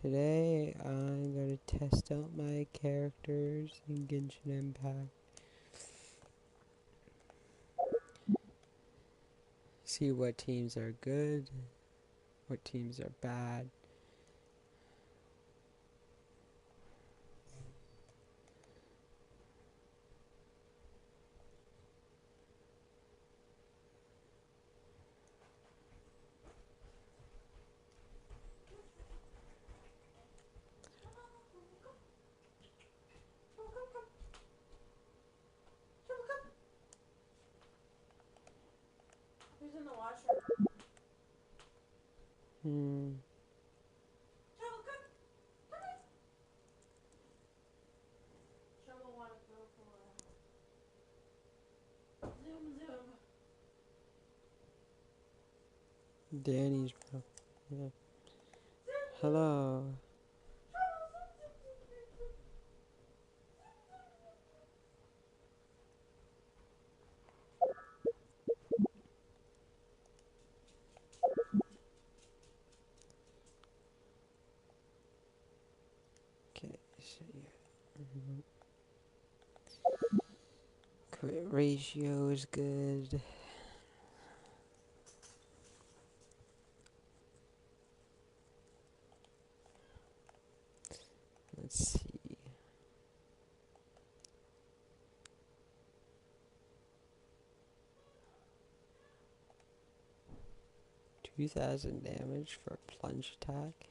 Today I'm going to test out my characters in Genshin Impact. See what teams are good, what teams are bad. Who's in the washroom? Shovel water flow for zoom zoom. Danny's pro. Yeah. Hello. Okay, so yeah. Crit ratio is good. Let's see. $2,000 damage for a plunge attack.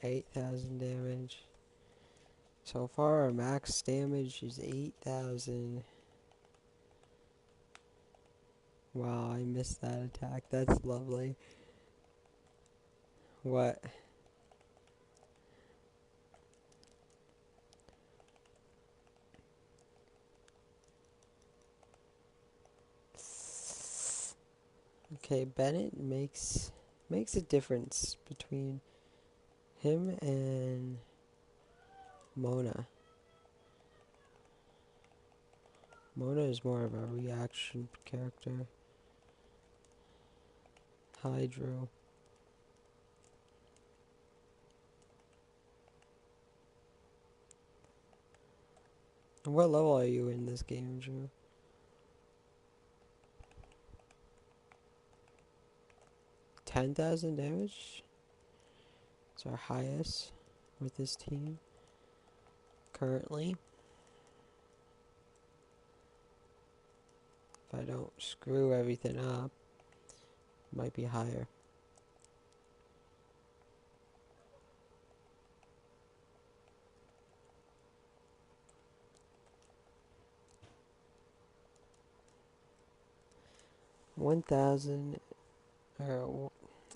8,000 damage. So far our max damage is 8,000. Wow, I missed that attack. That's lovely. What? Okay, Bennett makes a difference between him and Mona. Mona is more of a reaction character. Hydro. What level are you in this game, Drew? 10,000 damage? It's our highest with this team currently. If I don't screw everything up, it might be higher. Or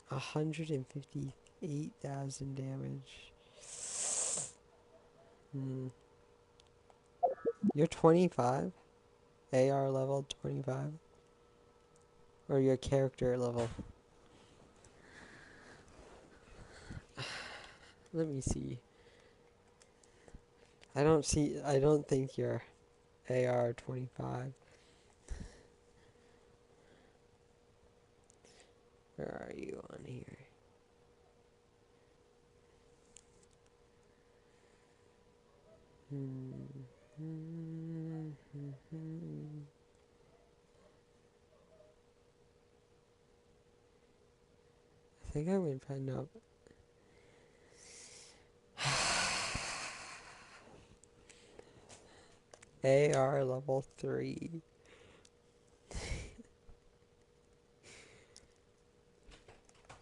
158,000 damage. You're 25? AR level 25? Or your character level? Let me see. I don't think you're AR 25. Where are you on here? I think I went find up. AR level 3.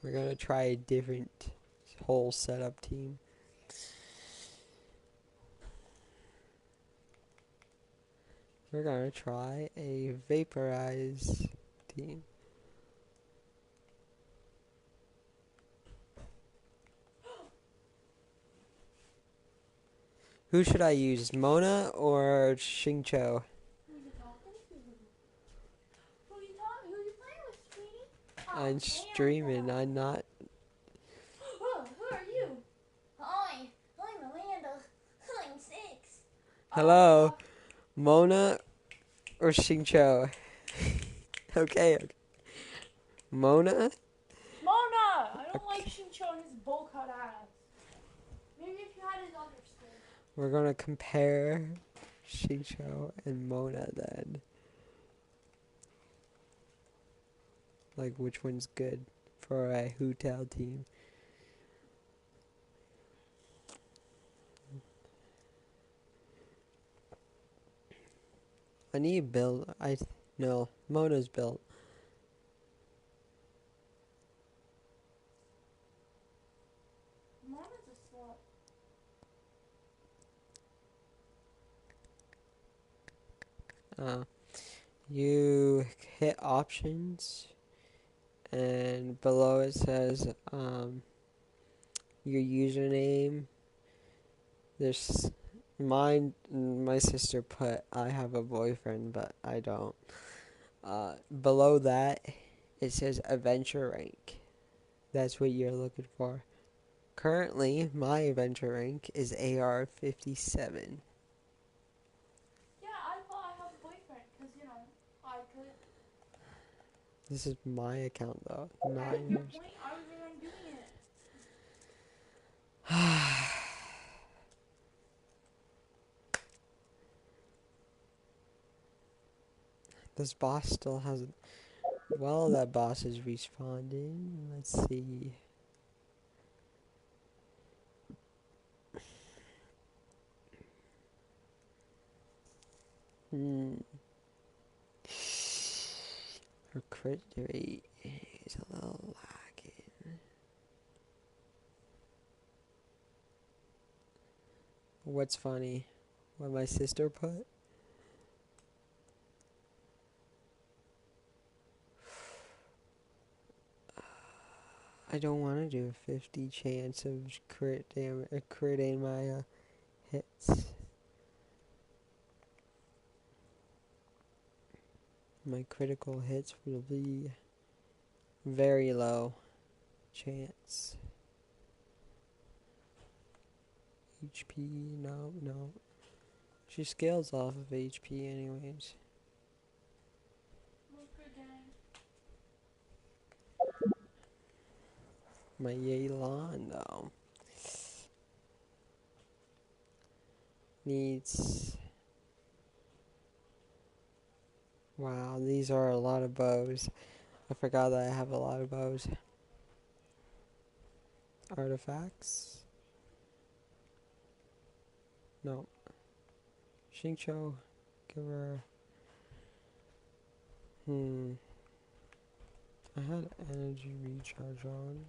We're gonna try a different whole setup team. We're gonna try a vaporize team. Who should I use, Mona or Xingqiu? Who you talking to? Who you playing with, sweetie? I'm streaming, I'm not. Oh, who are you? Hi, I'm Amanda. I'm 6. Hello, Mona or Xingqiu? Okay. Mona! I don't like Shincho and his bowl cut ass. We're gonna compare Shicho and Mona then. Like, which one's good for a hotel team? I need build. No, Mona's built. Mona's a slut. You hit options, and below it says your username. There's my sister put I have a boyfriend, but I don't. Below that, it says adventure rank. That's what you're looking for. Currently, my adventure rank is AR 57. Yeah, I thought I have a boyfriend because, I could. This is my account though, not At your yours. point, I was the one doing it. This boss still hasn't. Well, that boss is responding. Let's see. Her crit rate is a little lacking. What's funny? What my sister put? I don't want to do a 50 chance of critting my hits. My critical hits will be very low chance. HP, no. She scales off of HP anyways. What's good, gang? My Yelan though needs. Wow, these are a lot of bows. I forgot that I have a lot of bows. Artifacts? No. Xingqiu, give her. I had energy recharge on.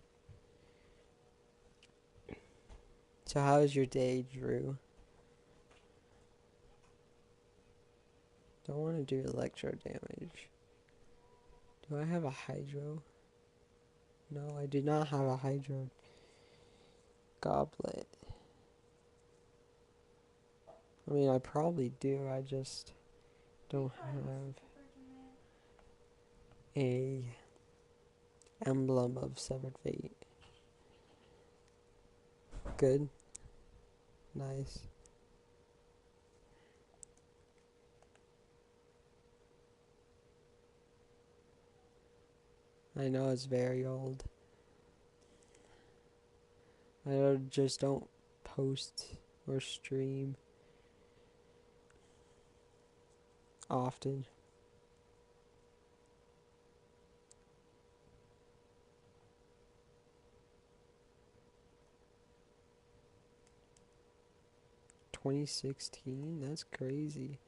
So how was your day, Drew? Don't want to do electro damage. Do I have a hydro? No, I do not have a hydro goblet. I mean, I probably do. I just don't have a emblem of severed fate. Good. Nice. I know it's very old. Just don't post or stream often. "2016? That's crazy.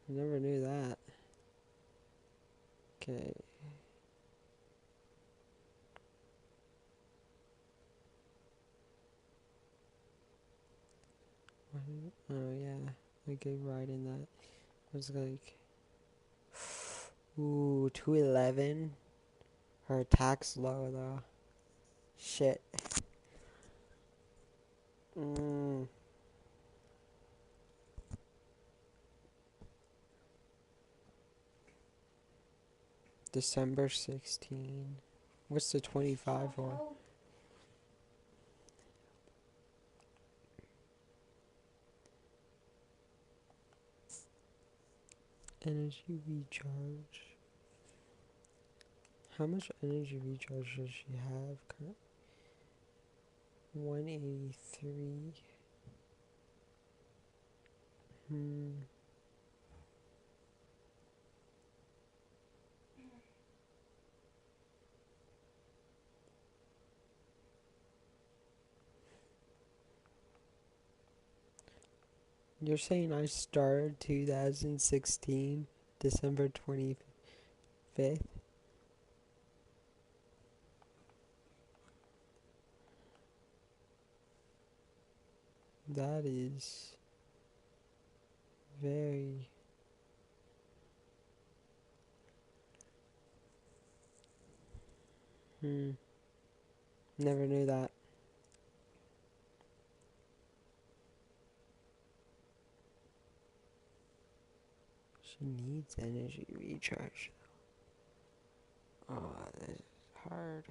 I never knew that." Okay. Oh yeah, I could ride in that. It was like, ooh, 211. Her attack's low though. Shit. December 16. What's the 25 for? Energy recharge. How much energy recharge does she have? 183. Hmm. You're saying I started 2016, December 25th? That is very. Hmm. Never knew that. She needs energy recharge. Oh, this is hard.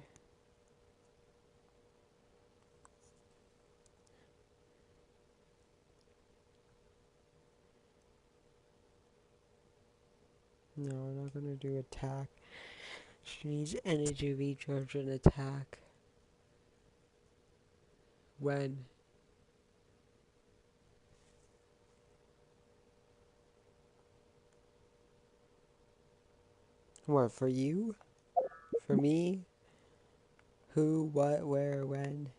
No, I'm not gonna do attack. She needs energy recharge and attack. When? What, for you? For me? Who, what, where, when?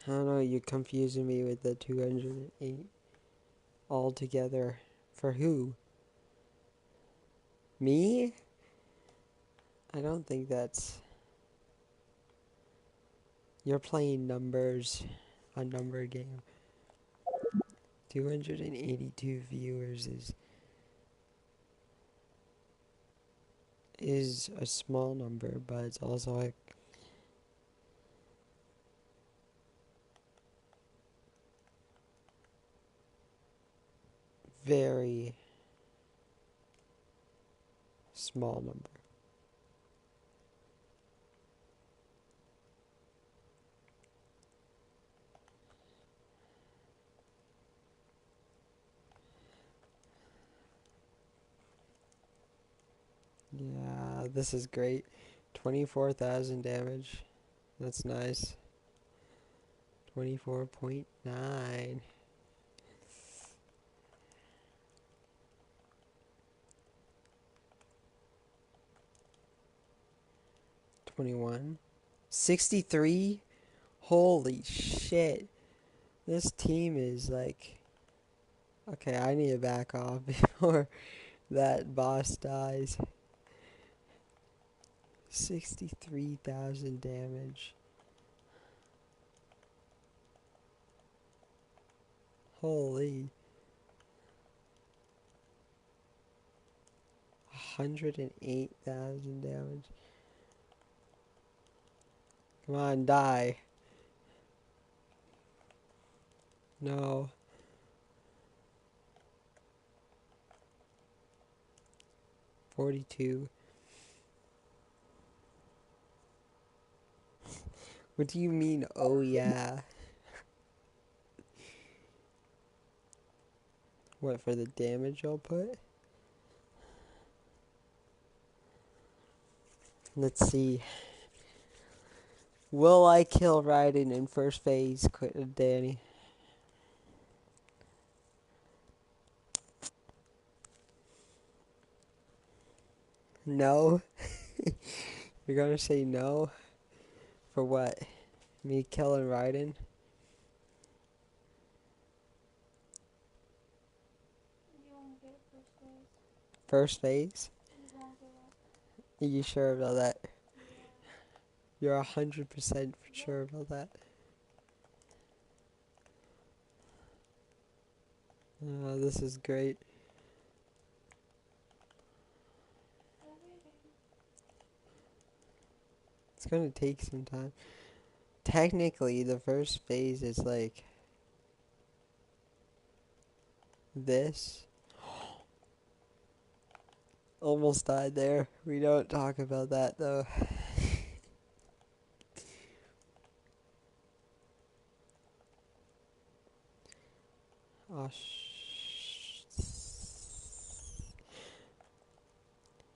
I don't know, you're confusing me with the 208 altogether. For who? Me? I don't think that's. You're playing numbers, a number game. 282 viewers is a small number, but it's also a very small number. Yeah, this is great. 24,000 damage. That's nice. 24.9. 21. 63? Holy shit. This team is like. Okay, I need to back off before that boss dies. 63,000 damage. Holy. 108,000 damage. Come on, die. No. 42. What do you mean, oh yeah? What, for the damage output? Let's see. Will I kill Raiden in first phase? Quit, Danny. No? You're gonna say no? For what? Me killing Raiden? You won't get first place. First phase? You won't get it. Are you sure about that? Yeah. You're 100% sure about that? This is great. It's gonna take some time. Technically, the first phase is like this. Almost died there. We don't talk about that though. Oh,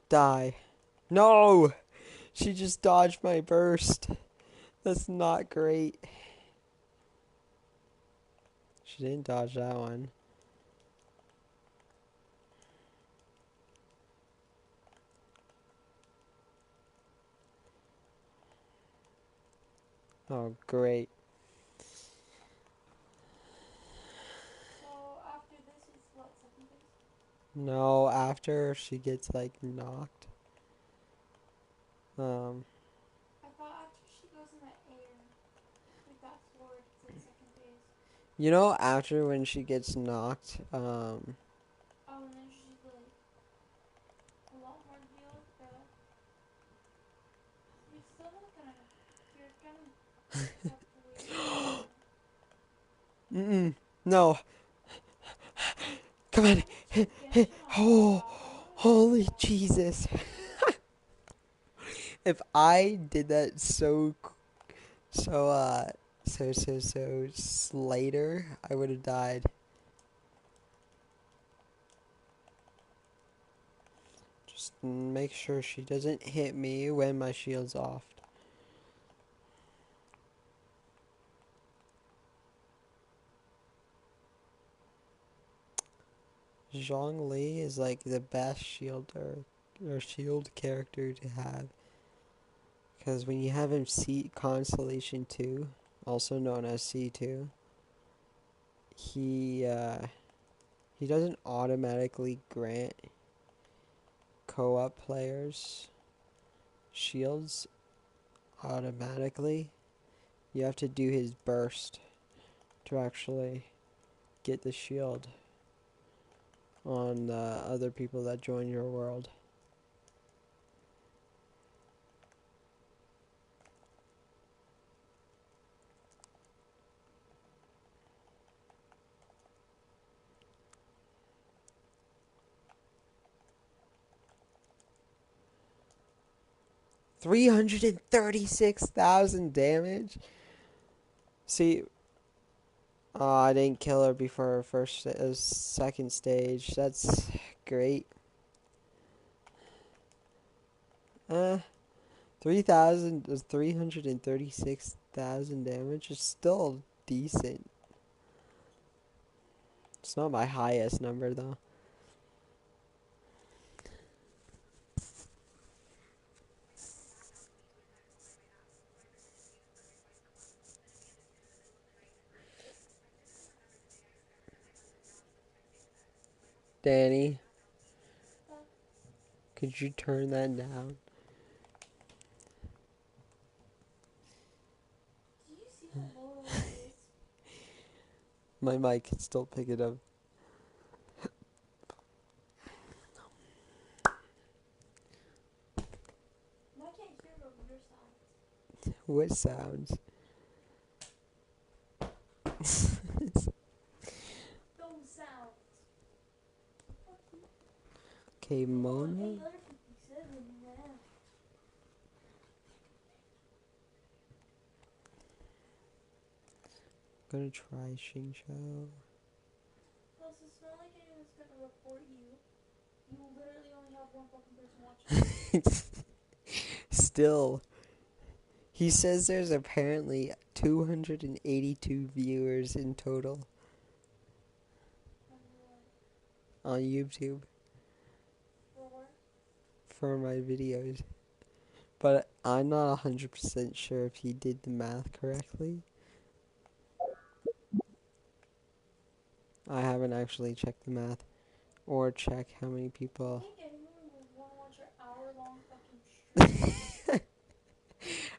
die. No! She just dodged my burst. That's not great. She didn't dodge that one. Oh, great. So after this is what, second phase? No, after she gets like knocked. Um, I thought after she goes in the air with that sword, it's like second phase. you know, after when she gets knocked, Oh, and then she's like a lot more healed, but you're still not gonna. You're gonna have to wait for a minute. no, come on. Why did you get Oh, off? I don't holy understand. Jesus. If I did that so, later, I would have died. Just make sure she doesn't hit me when my shield's off. Zhongli is like the best shielder or shield character to have. Because when you have him Constellation 2, also known as C2, he doesn't automatically grant co-op players shields automatically. You have to do his burst to actually get the shield on the other people that join your world. $336,000 damage. See, I didn't kill her before her second stage. That's great. 336,000 damage is still decent. It's not my highest number though. Danny, But could you turn that down? do you see how low it is? My mic can still pick it up. I can't hear your sounds. What sounds? Those sounds. Fuck you. Okay, Oh, Mona. 857, man. Gonna try Xingqiu. Plus, it's not like anyone's gonna report you. You literally only have one fucking person watching you. Still, he says there's apparently 282 viewers in total on YouTube For for my videos. But I'm not 100% sure if he did the math correctly. I haven't actually checked the math or check how many I people. think anyone would want to watch your hour-long fucking stream.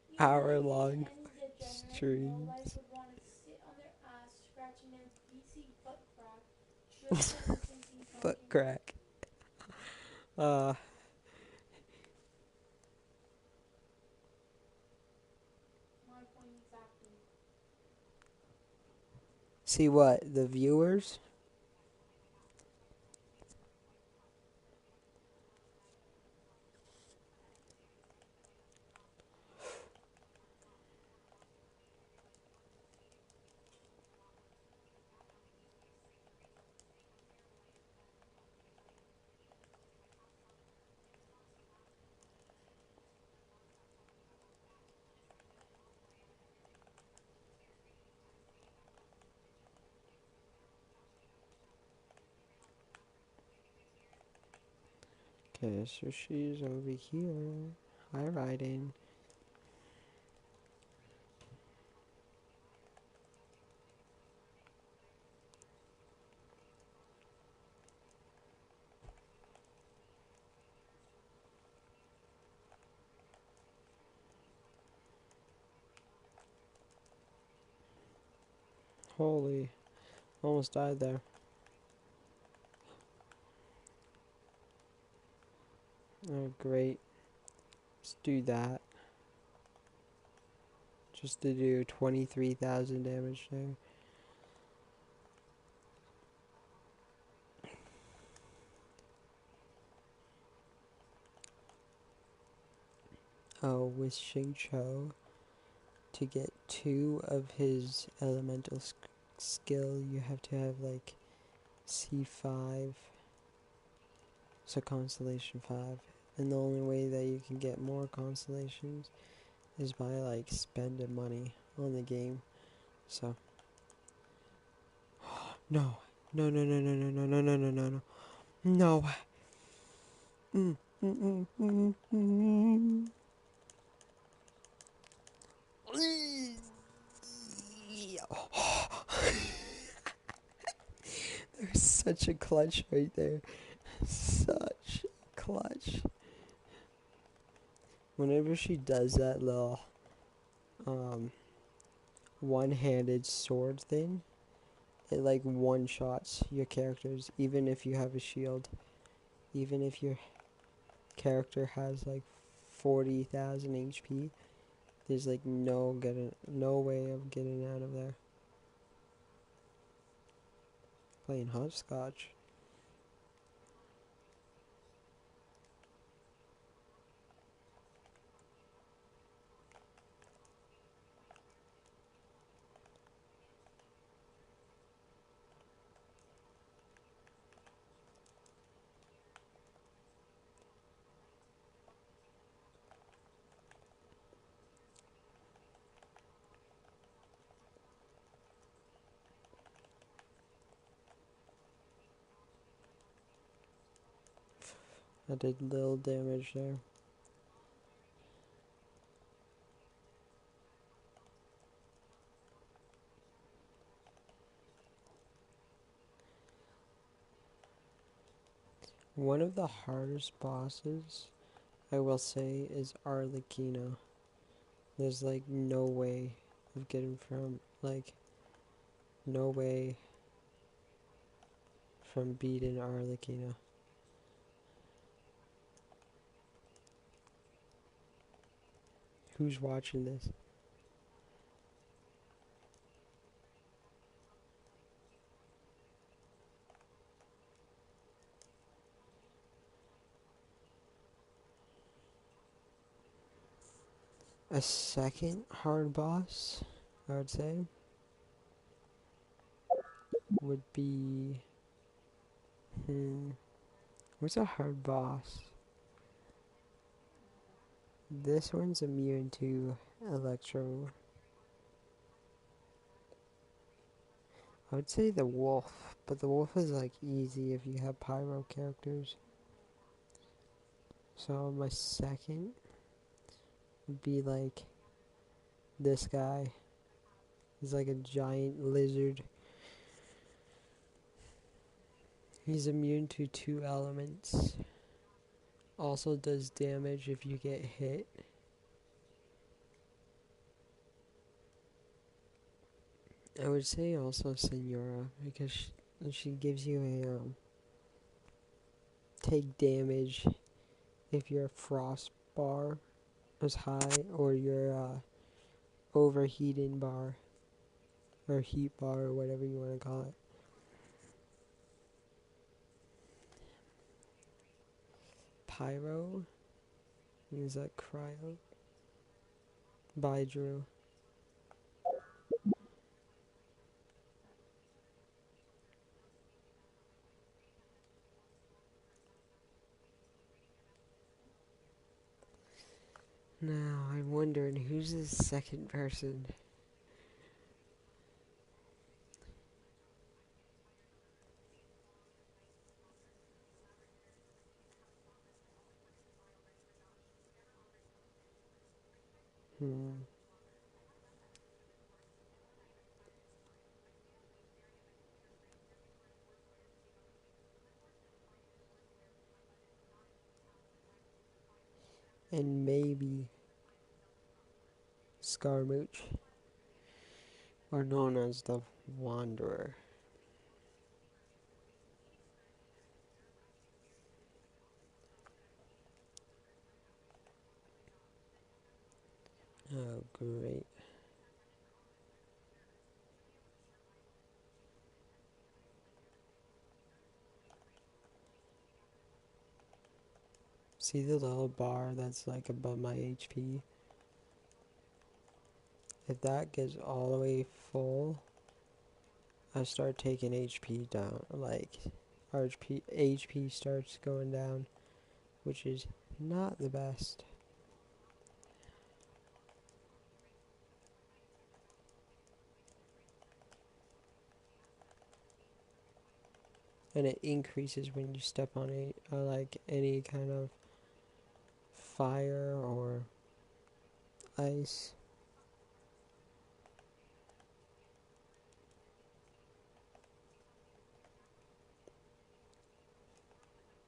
You Hour really think long any degenerate in real life streams. would want to sit on their ass scratching their PC butt crack just to listen to you Foot talking? crack. Uh, My point exactly. see what? The viewers? Okay, so she's over here. Hi, riding. Holy, almost died there. Oh, great. Let's do that. Just to do 23,000 damage there. Oh, with Xingqiu, to get 2 of his elemental skill, you have to have like C5, so Constellation 5. And the only way that you can get more constellations is by like spending money on the game. So, no, no, no, no, no, no, no, no, no, no, no, no. Mm, mm, mm, mm, mm. There's such a clutch right there. Such a clutch. Whenever she does that little one-handed sword thing, it like one-shots your characters, even if you have a shield. Even if your character has like 40,000 HP, there's like no way of getting out of there. Playing hopscotch. I did little damage there. One of the hardest bosses, I will say, is Arlecchino. There's like no way of getting no way from beating Arlecchino. Who's watching this? A second hard boss, I would say, would be... What's a hard boss? This one's immune to electro. I would say the wolf, but the wolf is like easy if you have pyro characters. So my second would be like this guy. He's like a giant lizard. He's immune to 2 elements. Also does damage if you get hit. I would say also Senora, because she gives you a take damage if your frost bar is high or your overheating bar or heat bar or whatever you want to call it. Pyro is that cryo by Drew. Now I'm wondering who's the second person. Hmm. And maybe Scarmouche, or known as the Wanderer. Oh, great. See the little bar that's like above my HP? If that gets all the way full, I start taking HP down. Like, HP starts going down, which is not the best. And it increases when you step on like any kind of fire or ice.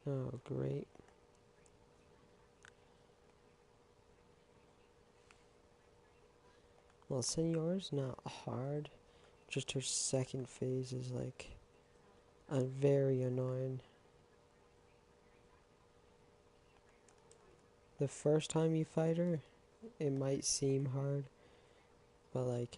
Oh, great. Well, Senor's not hard. Just her second phase is like very annoying. The first time you fight her, it might seem hard, but like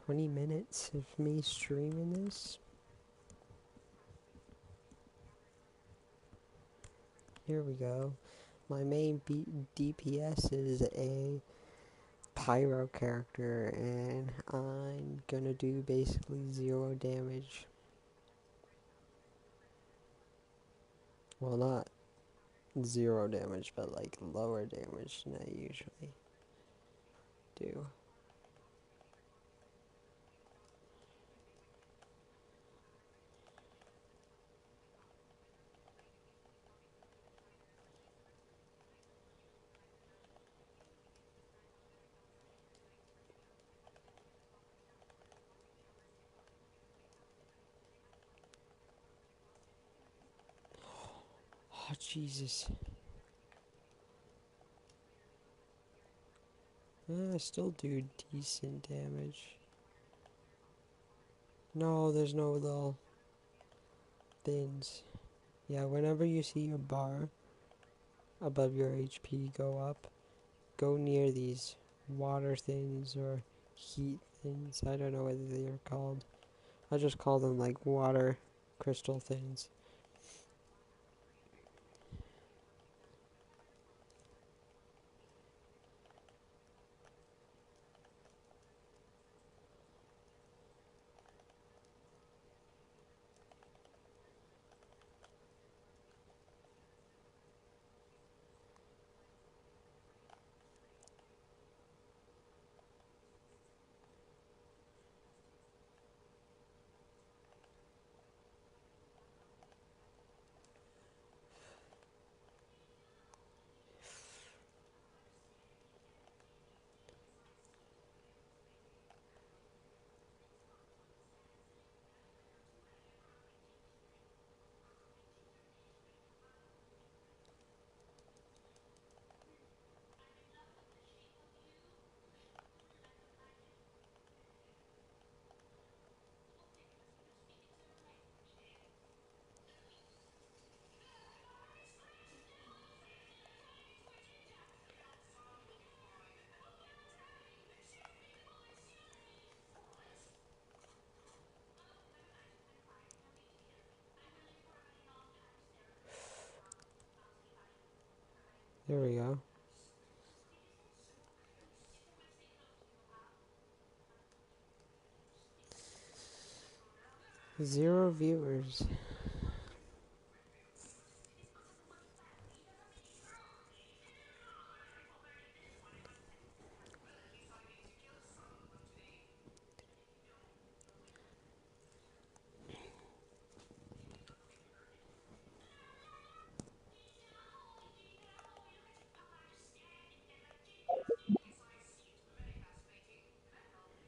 20 minutes of me streaming this. Here we go. My main DPS is a pyro character, and I'm gonna do basically 0 damage. Well, not 0 damage, but like lower damage than I usually do. Oh, Jesus. I still do decent damage. No, there's no little thins. Yeah, whenever you see your bar above your HP go up, go near these water things or heat things. I don't know what they are called. I just call them like water crystal things. There we go. 0 viewers.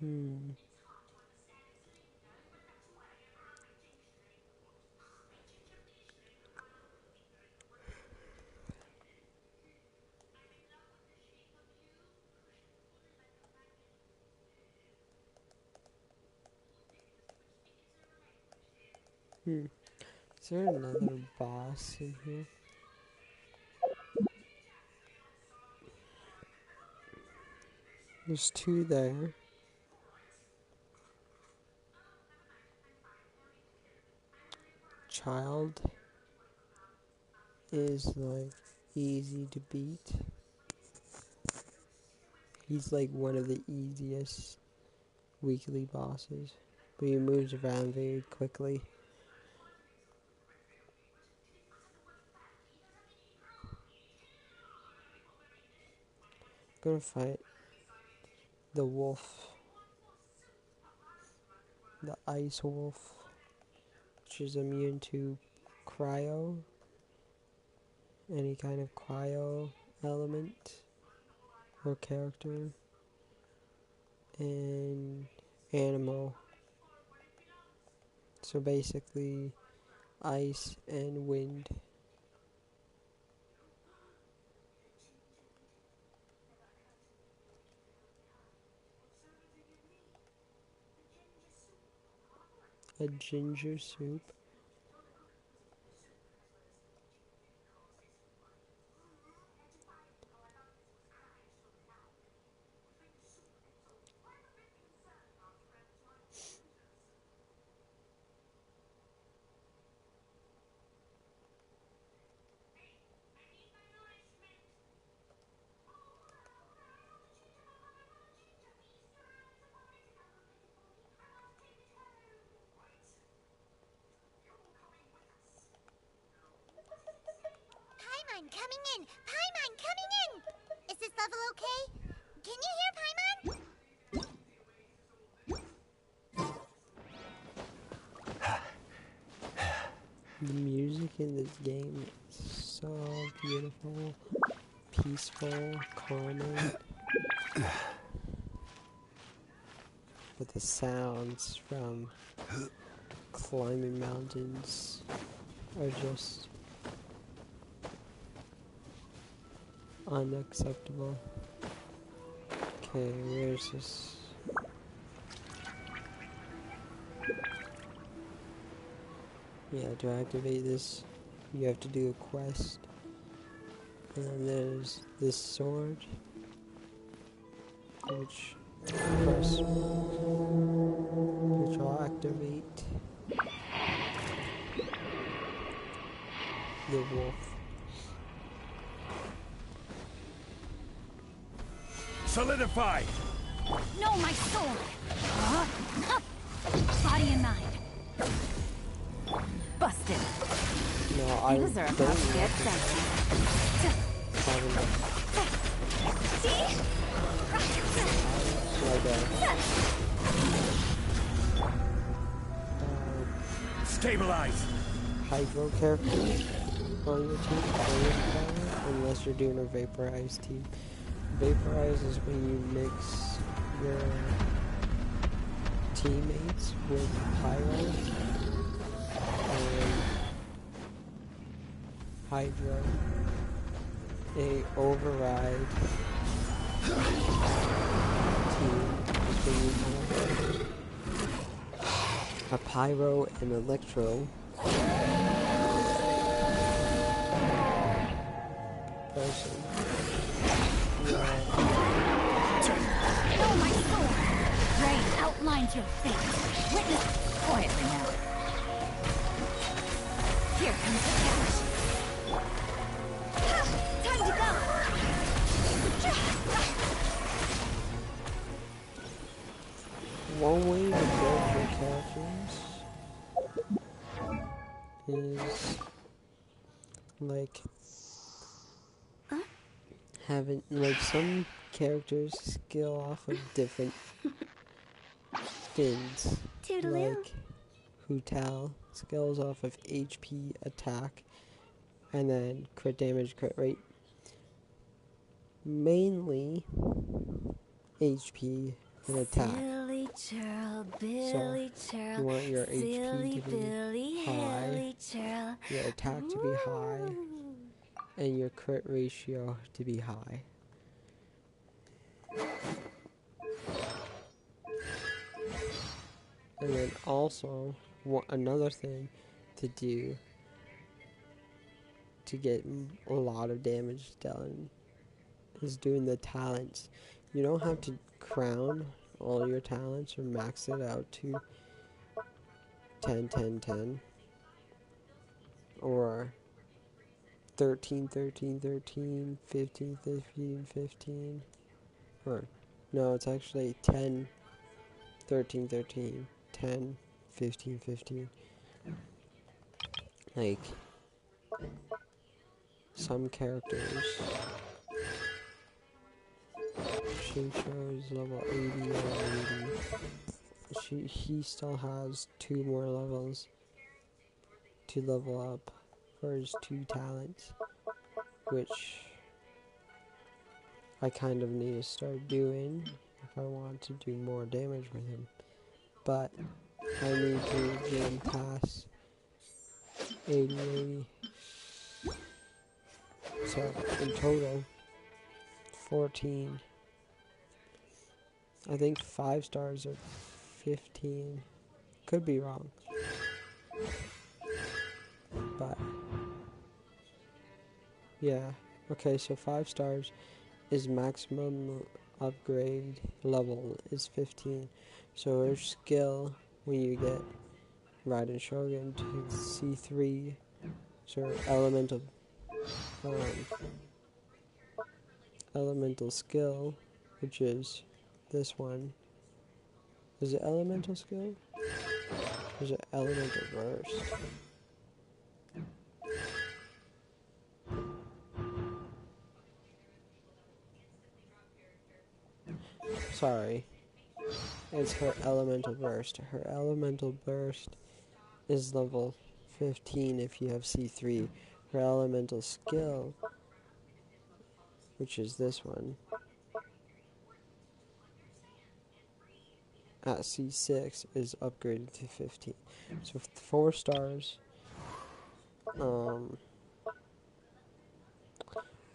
Hmm. Hmm. Is there another boss in here? There's two there. Child is like easy to beat. He's like one of the easiest weekly bosses, but he moves around very quickly. I'm gonna fight the wolf, the ice wolf, which is immune to cryo, any kind of cryo element or character, and animal. So basically, ice and wind. A ginger soup. Paimon coming in! Paimon coming in! Is this level okay? Can you hear Paimon? The music in this game is so beautiful, peaceful, calming. But the sounds from climbing mountains are just unacceptable. Okay, where's this? Yeah, to activate this, you have to do a quest. And then there's this sword, which will activate the wolf. Solidify! No, my sword! Body and mind. Busted. No, I Things are don't about to get have dicey. enough. Like Stabilize! hydro character on your team, unless you're doing a vaporized team. Vaporize is when you mix your teammates with pyro and hydro. A override team is when you have a pyro and electro person. No, my sword! Rain outlines your fate. Witness quietly now. Here comes the challenge. Time to go! One way to build your characters is like having like some characters skill off of different fins. Toodaloo. Like Hu Tao skills off of HP, attack, and then crit damage, crit rate. Mainly HP and attack. Silly churl, So Billy you churl, want your HP silly to be Billy, high, Haley churl. your attack to be high, Ooh. and your crit ratio to be high. And then also, another thing to do to get a lot of damage done is doing the talents. You don't have to crown all your talents or max it out to 10, 10, 10, or 13, 13, 13, 15, 15, 15, or no, it's actually 10, 13, 13, 10, 15, 15. Like, some characters, Shincho is level 80 or 80. He still has 2 more levels to level up for his 2 talents, which I kind of need to start doing if I want to do more damage with him. But I need to get him past 80, 80. So in total, 14. I think 5 stars are 15. Could be wrong. But yeah. Okay, so 5 stars is maximum upgrade level is 15. So her skill when you get Raiden Shogun to C3, so um, elemental skill, which is this one. Is it elemental skill? Or is it elemental burst? Sorry. It's her elemental burst. Her elemental burst is level 15 if you have C3. Her elemental skill, which is this one, at C6 is upgraded to 15. So 4 stars,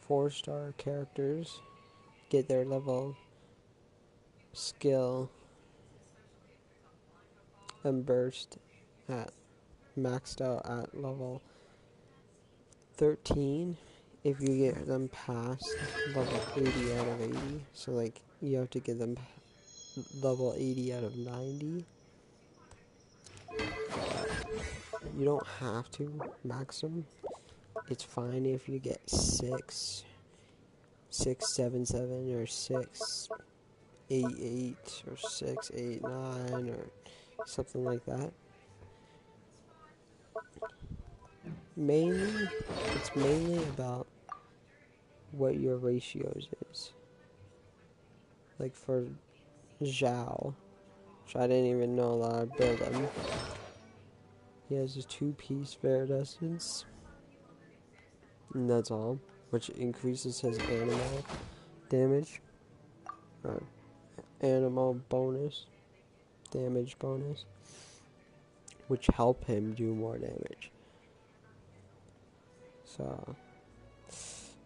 4-star characters get their level, skill, and burst at maxed out at level 13 if you get them past level 80 out of 80. So like you have to get them level 80 out of 90. You don't have to max them. It's fine if you get 6, 6, 7, 7, or 6, 8, 8, or 6, 8, 9, or something like that. It's mainly about what your ratios is. Like for Zhao, which I didn't even know that I built him. He has a 2-piece Viridescence, and that's all, which increases his animal damage, or animal bonus, damage bonus, which help him do more damage. So,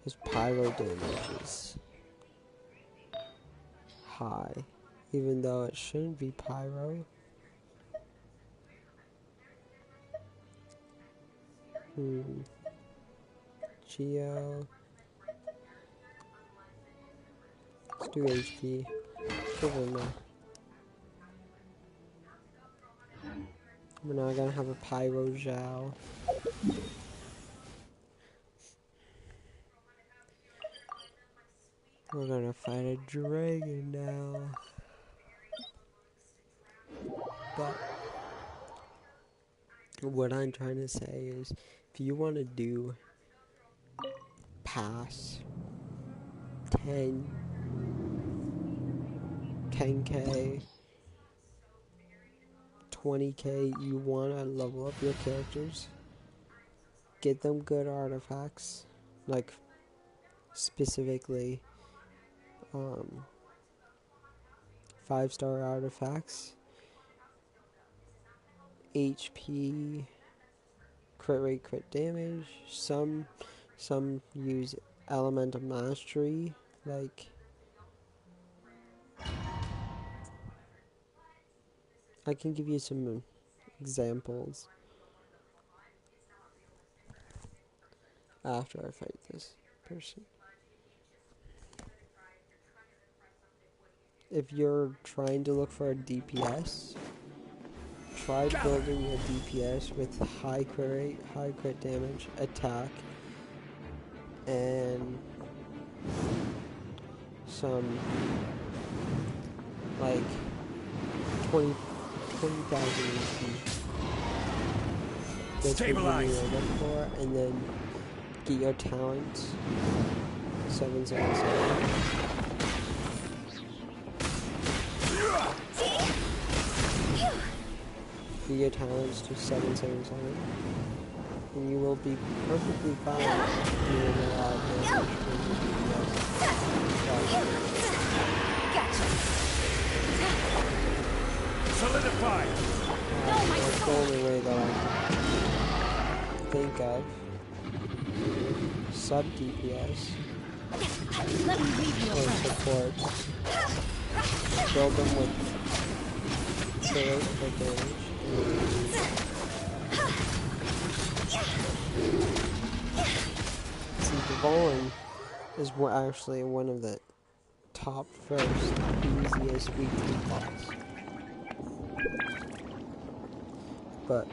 his pyro damage is high, even though it shouldn't be pyro. Geo. Let's do HP. Give him a. We're not gonna have a pyro Zhao. We're gonna fight a dragon now. But what I'm trying to say is, if you want to do pass 10, 10k, 20k, you want to level up your characters, get them good artifacts, like specifically 5-star artifacts, HP, crit rate, crit damage. Some use elemental mastery, like I can give you some examples after I fight this person. If you're trying to look for a DPS, try building a DPS with high crit rate, high crit damage, attack, and some like 20,000 HP. That's what Stabilize. you're looking for, and then get your talents. 777. Get your talents to 777, and you will be perfectly fine doing a lot of damage Gotcha. Solidify. That's the only way that I can think of. Sub DPS Let me read you a or verse. support. Build them with crit for damage. See, Devon is actually one of the top first easiest weekly boss. But,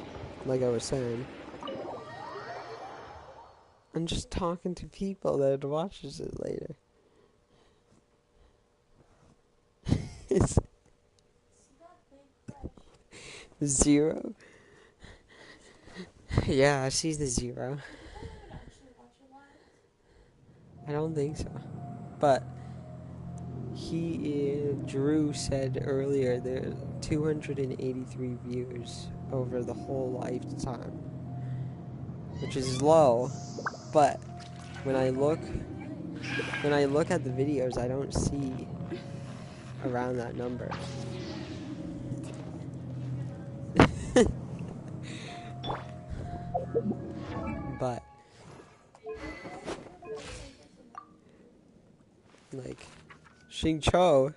like I was saying, I'm just talking to people that watches it later. It's See that big flesh? zero. Yeah, she's the zero. Did you even actually watch it live? I don't think so. But Drew said earlier there are 283 views over the whole lifetime, which is low. But when I look at the videos, I don't see around that number. But like Xingqiu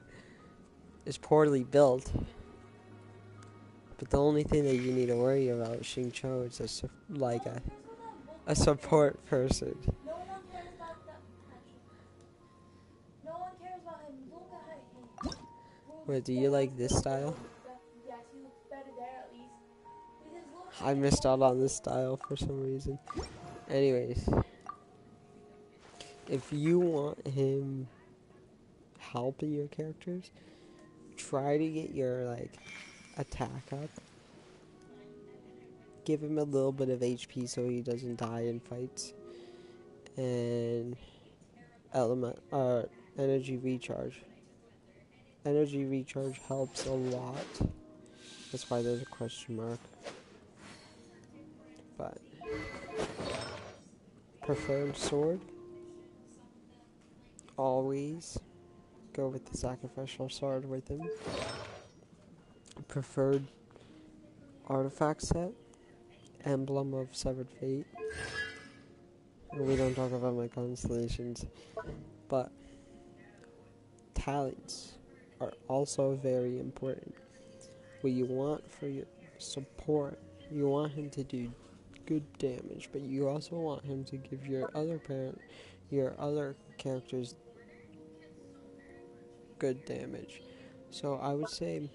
is poorly built. But the only thing that you need to worry about Xingqiu is a support person. No one cares about that. No one cares about him. Look at him. Wait, do you like this style? Yes, he looks better there at least. Because look, I missed out on this style for some reason. Anyways, if you want him helping your characters, try to get your attack up. Give him a little bit of HP so he doesn't die in fights. And energy recharge. Energy recharge helps a lot. That's why there's a question mark. But preferred sword. Always go with the sacrificial sword with him. Preferred artifact set. Emblem of Severed Fate. And we don't talk about my constellations. But talents are also very important. What you want for your support, you want him to do good damage, but you also want him to give your other characters good damage. So I would say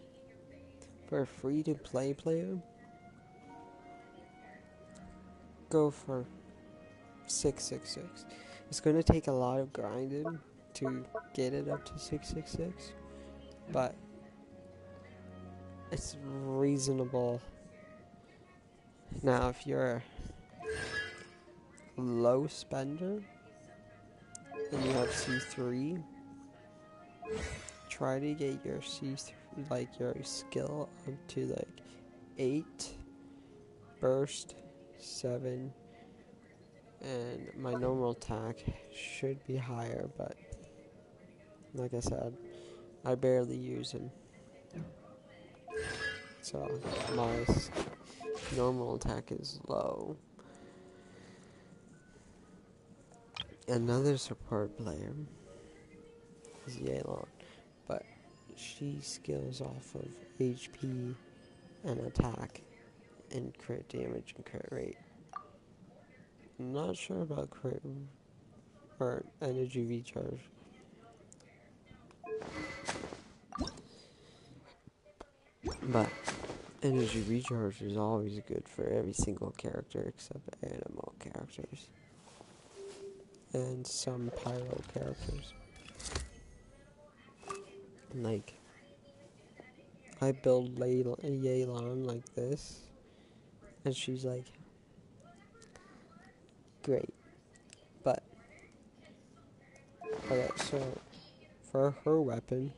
for a free-to-play player, go for 666. It's going to take a lot of grinding to get it up to 666, but it's reasonable. Now, if you're a low spender and you have C3, try to get your C3, your skill up to 8, burst 7, and my normal attack should be higher, but like I said, I barely use him. so my normal attack is low. Another support player is Yelan, but she skills off of HP and attack and crit damage and crit rate. I'm not sure about crit or energy recharge. But energy recharge is always good for every single character except animal characters. And some pyro characters. Like, I build Yelan like this, and she's like, great. But, okay, so, for her weapon,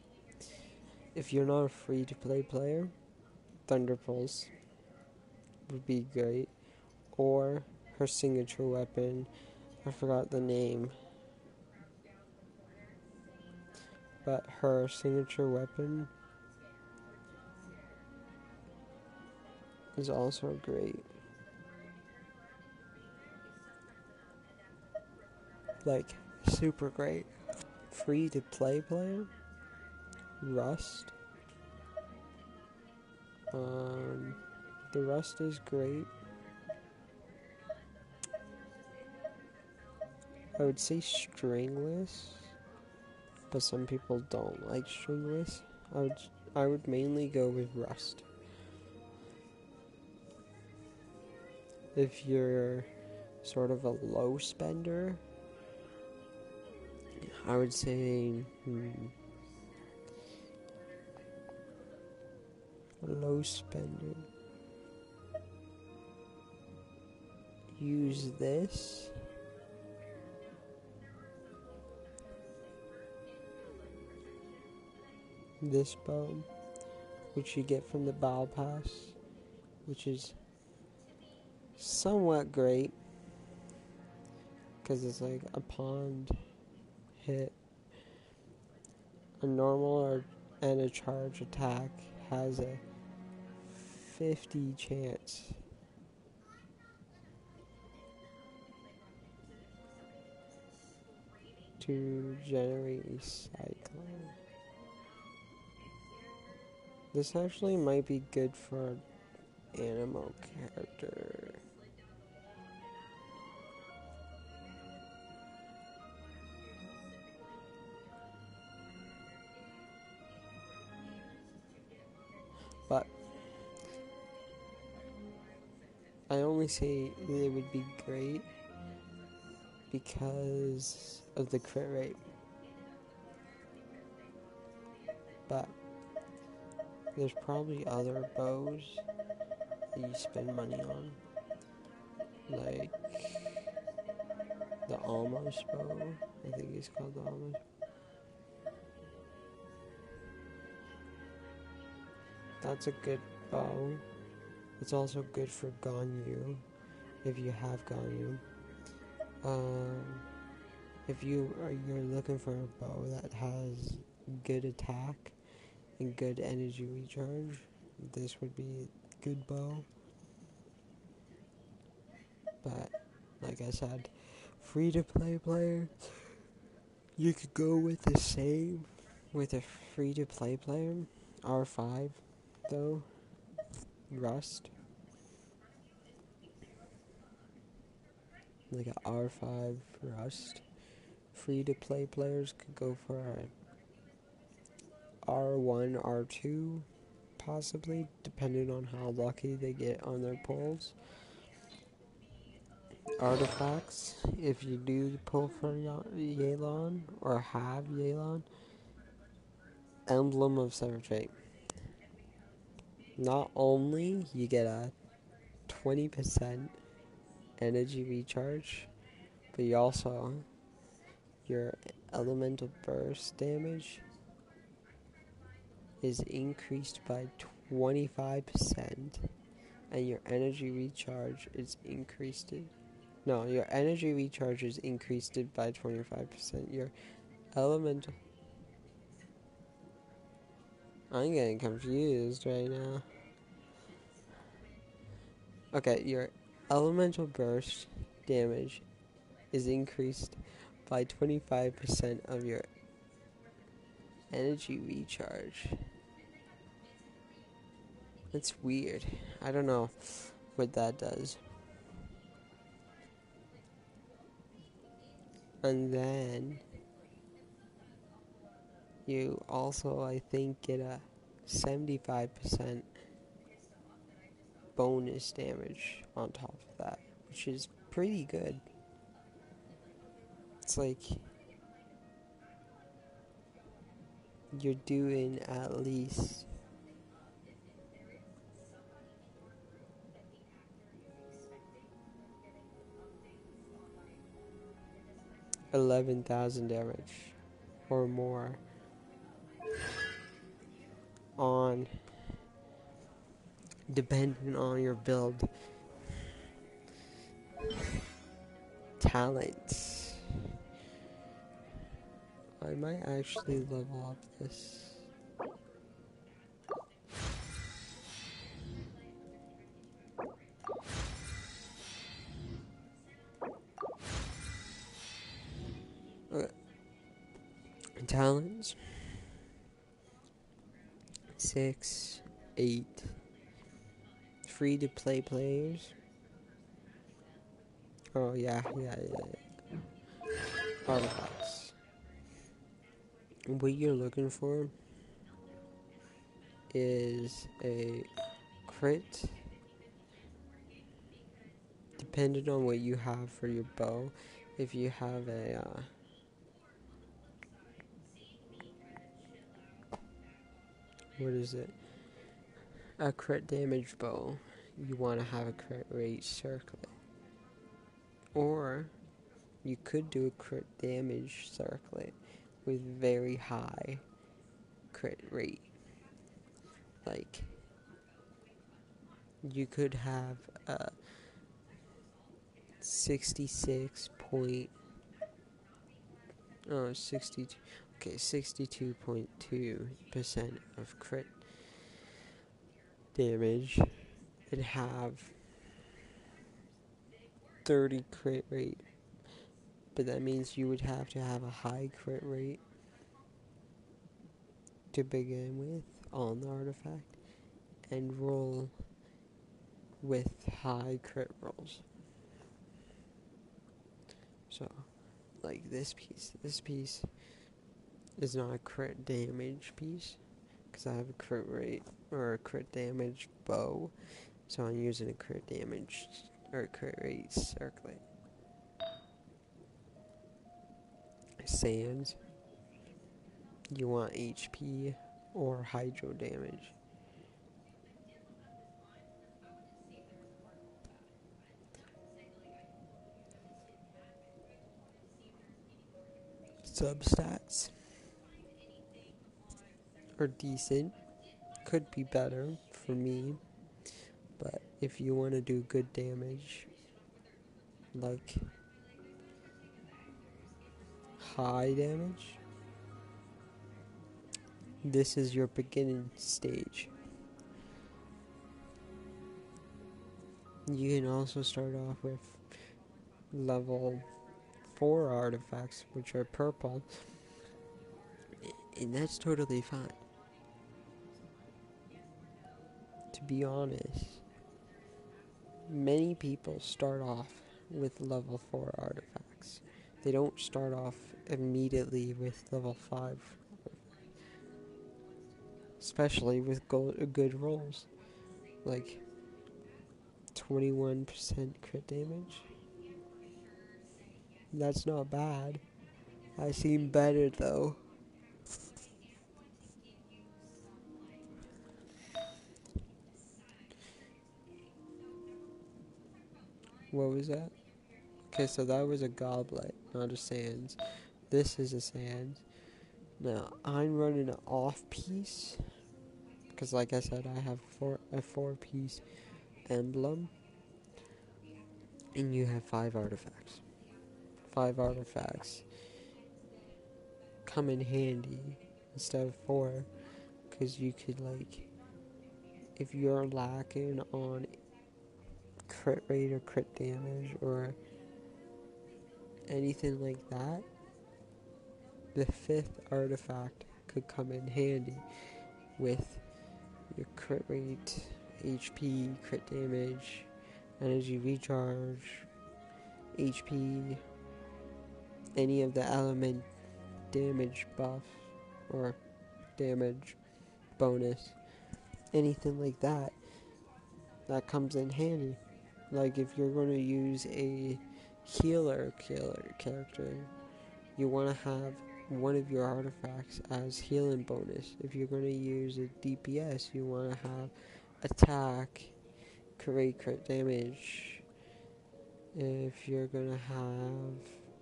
if you're not a free-to-play player, Thunder Pulse would be great. Or her signature weapon, I forgot the name. But her signature weapon is also great. Like, super great. Free to play player. Rust. The Rust is great. I would say stringless, but some people don't like stringless. I would mainly go with Rust. If you're sort of a low spender, I would say low spender. Use this. This bow, which you get from the Battle Pass, which is somewhat great, because it's like a pond hit. A normal and a charge attack has a 50 chance to generate a cyclone. This actually might be good for an animal character. But I only say it would be great because of the crit rate. But there's probably other bows that you spend money on, like the Almost bow. I think it's called the Almost. That's a good bow. It's also good for Ganyu, if you have Ganyu. If you're looking for a bow that has good attack and good energy recharge, this would be a good bow. But like I said, free to play player, you could go with the same with a free to play player. R5 though, Rust. Like a R5 Rust. Free to play players could go for a R1, R2, possibly, depending on how lucky they get on their pulls. Artifacts, if you do pull for Yelan or have Yelan, Emblem of Severed Fate. Not only you get a 20% energy recharge, but you also, your elemental burst damage is increased by 25%, and your energy recharge is increased. No, your energy recharge is increased by 25%. Your elemental. I'm getting confused right now. Okay, your elemental burst damage is increased by 25% of your energy recharge. That's weird. I don't know what that does. And then you also, I think, get a 75% bonus damage on top of that, which is pretty good. It's like you're doing at least 11,000 damage or more on, depending on your build talents. I might actually level up this. Okay. Talents 6, 8. Free to play players. Oh, yeah. Artifacts. What you're looking for is a crit, depending on what you have for your bow. If you have a what is it? A crit damage bow, you want to have a crit rate circlet. Or you could do a crit damage circlet with very high crit rate. Like, you could have a 62 okay, 62.2% of crit damage and have 30 crit rate. But that means you would have to have a high crit rate to begin with on the artifact and roll with high crit rolls. So, like this piece is not a crit damage piece because I have a crit rate or a crit damage bow, so I'm using a crit damage or crit rate circlet. Sands, you want HP or hydro damage. Substats are decent, could be better for me, but if you want to do good damage, like high damage, this is your beginning stage. You can also start off with level 4 artifacts, which are purple, and that's totally fine. To be honest, many people start off with level 4 artifacts. They don't start off immediately with level 5, especially with good rolls, like 21% crit damage. That's not bad. I seen better though. What was that? Okay, so that was a goblet, not a sands. This is a sands. Now, I'm running an off piece, because like I said, I have a 4-piece emblem, and you have 5 artifacts. 5 artifacts come in handy instead of 4, because you could, like, if you're lacking on crit rate or crit damage or anything like that, the 5th artifact could come in handy with your crit rate, HP, crit damage, energy recharge, HP, any of the element damage buff or damage bonus, anything like that, that comes in handy. Like if you're going to use a healer character, you want to have one of your artifacts as healing bonus. If you're going to use a DPS, you want to have attack, crit damage. If you're going to have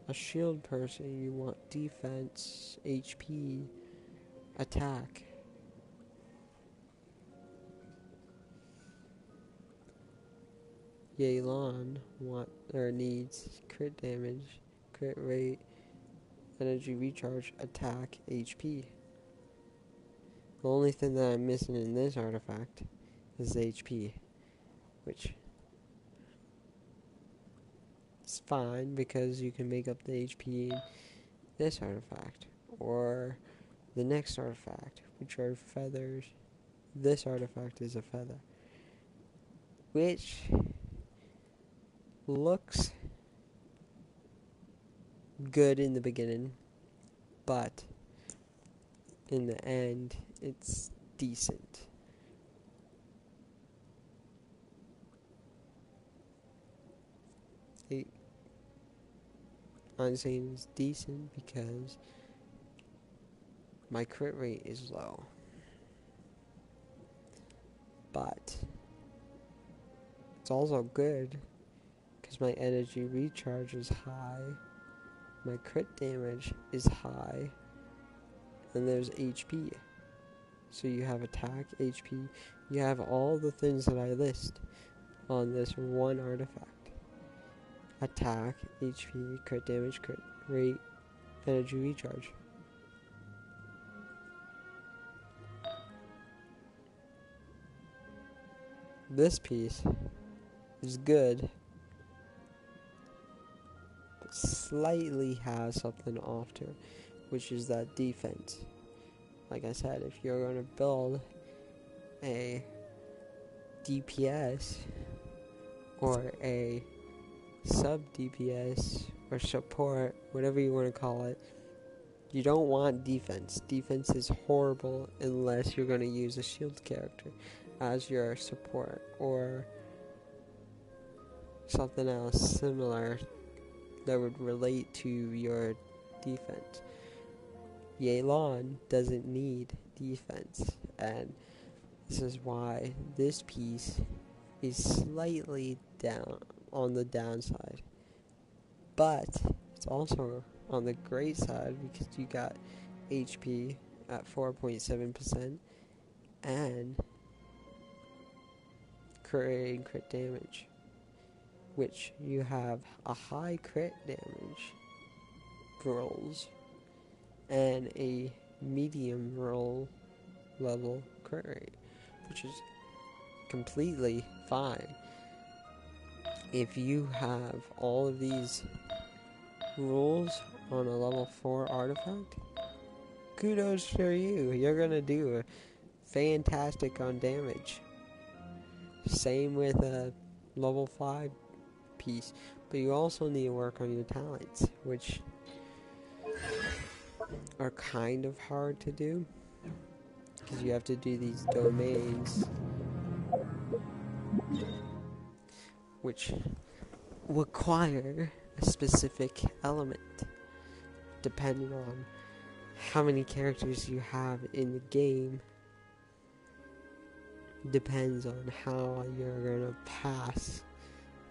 a shield person, you want defense, HP, attack. Yelan needs crit damage, crit rate, energy recharge, attack, HP. The only thing that I'm missing in this artifact is HP, which is fine because you can make up the HP in this artifact or the next artifact, which are feathers. This artifact is a feather, which looks good in the beginning, but in the end, it's decent. I'm saying it's decent because my crit rate is low, but it's also good because my energy recharge is high, my crit damage is high, and there's HP. So you have attack, HP, you have all the things that I list on this one artifact. Attack, HP, crit damage, crit rate, energy recharge. This piece is good, but slightly has something off to it, which is that defense. Like I said, if you're going to build a DPS or a sub DPS or support, whatever you want to call it, you don't want defense. Defense is horrible unless you're going to use a shield character as your support or something else similar that would relate to your defense. Yelan doesn't need defense, and this is why this piece is slightly down on the downside, but it's also on the great side because you got HP at 4.7% and crit damage, which you have a high crit damage rolls and a medium roll level crit rate, which is completely fine. If you have all of these rules on a level 4 artifact, kudos for you. You're gonna do fantastic on damage. Same with a level 5 piece, but you also need to work on your talents, which are kind of hard to do because you have to do these domains, which require a specific element depending on how many characters you have in the game. Depends on how you're gonna pass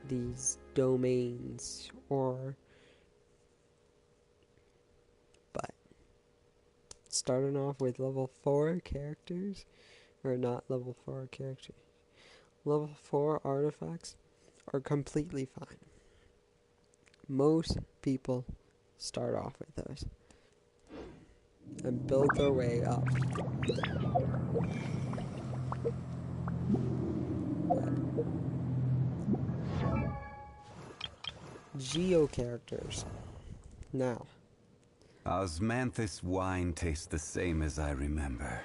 these domains, but starting off with level 4 characters, or not level 4 characters, level 4 artifacts are completely fine. Most people start off with those and build their way up. Geo characters. Now, Osmanthus wine tastes the same as I remember.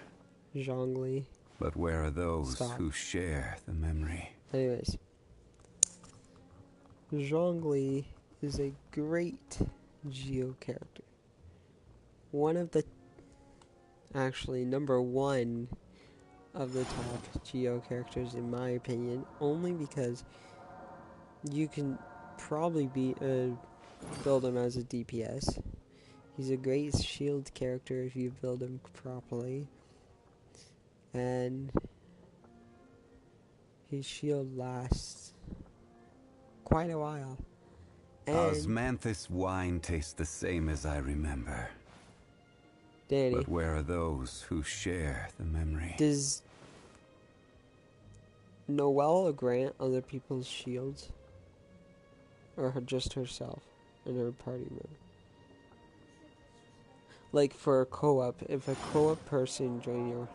Zhongli. But where are those Stop. who share the memory? Anyways, Zhongli is a great Geo character. One of the, actually, number one of the top Geo characters in my opinion, only because you can probably build him as a DPS. He's a great shield character if you build him properly. And his shield lasts quite a while. And Osmanthus wine tastes the same as I remember. Danny, But where are those who share the memory? does Noelle grant other people's shields? Or just herself and her party member? Like for a co-op, if a co-op person join your...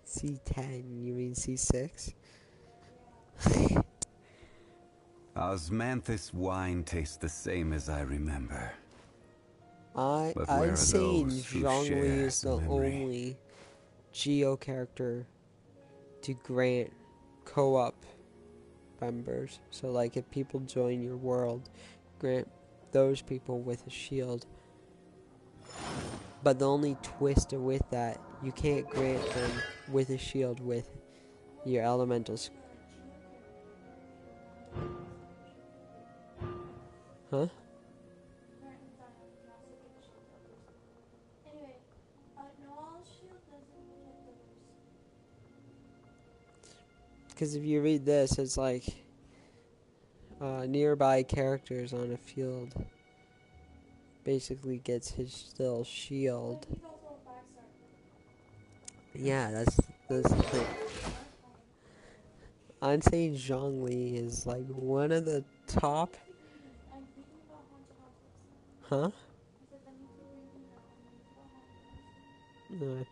C10, you mean C6? Osmanthus wine tastes the same as I remember. I'm saying Zhongli is the only Geo character to grant co-op members. So like if people join your world, grant those people with a shield. But the only twist with that, you can't grant them with a shield with your elementals. Huh? Anyway, Noel's shield doesn't hit those. Because if you read this, it's like nearby characters on a field basically gets his still shield. He's also a 5-star. Yeah, that's the thing. I'm saying Zhongli is like one of the top. I'm thinking about haunted houses. Huh? I said, I need to read them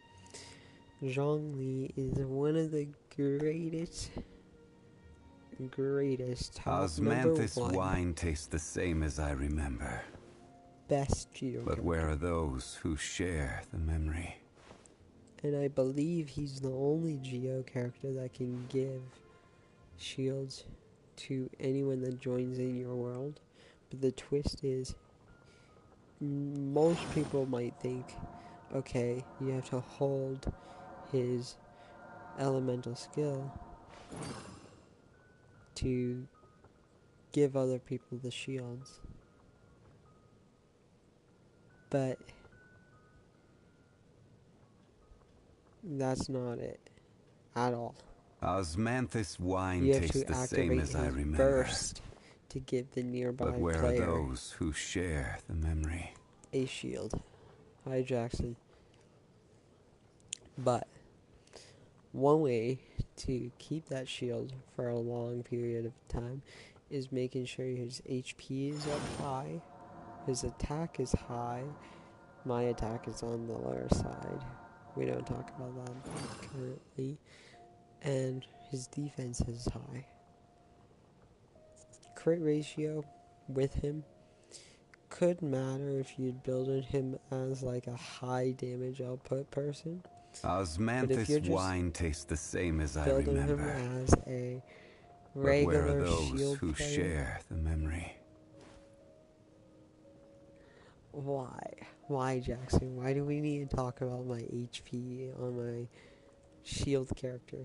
now. Zhongli is one of the greatest top Osmanthus number one wine tastes the same as I remember. best Geo But where are those who share the memory? and I believe he's the only Geo character that can give shields to anyone that joins in your world. But the twist is, most people might think, okay, you have to hold his elemental skill to give other people the shields. But that's not it at all. Osmanthus wine You have tastes to the same activate as I his remember. burst to give the nearby But where player are those who share the memory? a shield. Hi, Jackson. But one way to keep that shield for a long period of time is making sure his HP is up high, his attack is high. My attack is on the lower side. We don't talk about that currently. And his defense is high. Crit ratio with him could matter if you'd building him as like a high damage output person. Osmanthus wine tastes the same as I Building him remember. as a But where are regular those shield who player. share the memory? Why, Jackson? Why do we need to talk about my HP on my shield character?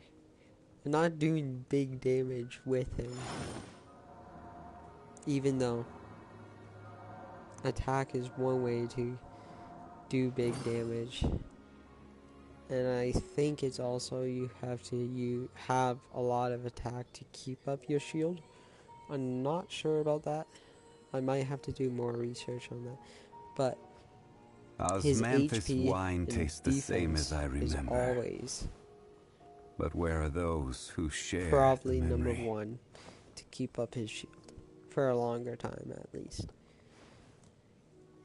I'm not doing big damage with him. Even though attack is one way to do big damage. And I think it's also you have a lot of attack to keep up your shield. I'm not sure about that. I might have to do more research on that. But his Osmanthus HP wine and tastes the same as I defense is remember. always But where are those who share probably the number memory? one to keep up his shield. for a longer time at least.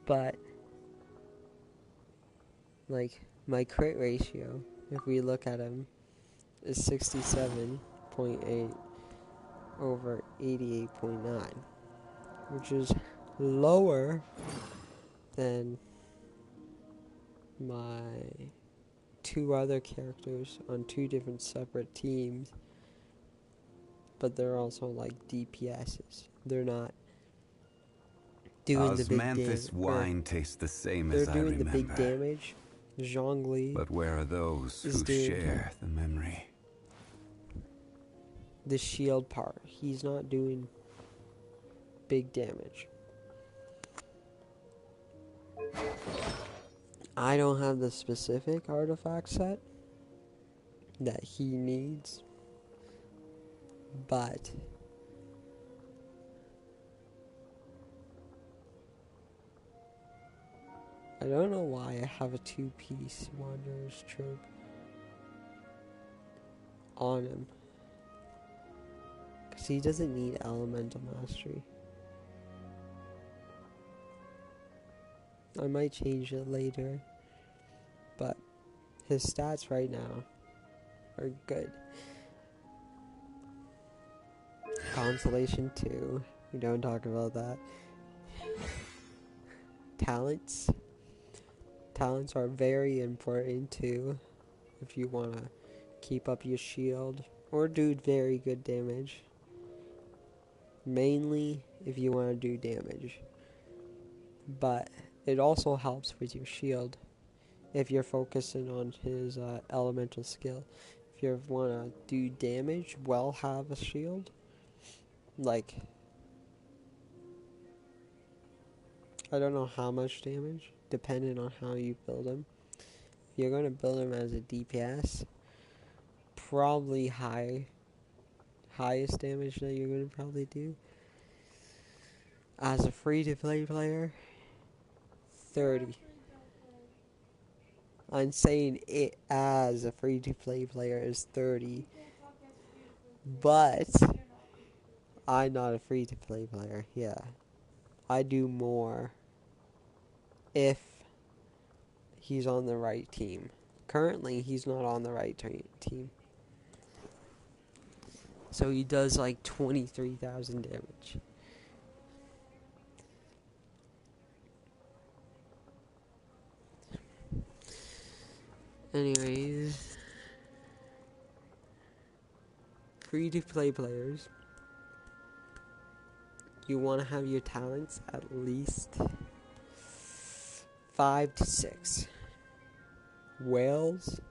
But like my crit ratio, if we look at him, is 67.8 over 88.9, which is lower than my two other characters on two different separate teams, but they're also like DPSs. They're not doing the big damage. Osmanthus wine tastes the same They're as I doing the remember. big damage. Zhongli But where are those is who doing share the memory? the shield part. He's not doing big damage. I don't have the specific artifact set that he needs, but I don't know why I have a 2-piece Wanderer's trope on him, because he doesn't need elemental mastery. I might change it later, but his stats right now are good. Consolation 2, we don't talk about that. Talents are very important too, if you want to keep up your shield or do very good damage. Mainly if you want to do damage, but it also helps with your shield if you're focusing on his elemental skill. If you want to do damage, well, have a shield. Like, I don't know how much damage, depending on how you build him. If you're going to build him as a DPS, probably highest damage that you're going to probably do. As a free-to-play player, 30. I'm saying it as a free-to-play player is 30, but I'm not a free-to-play player. Yeah, I do more if he's on the right team. Currently, he's not on the right team, so he does like 23,000 damage. Anyways, free-to-play players, you want to have your talents at least 5 to 6. Whales,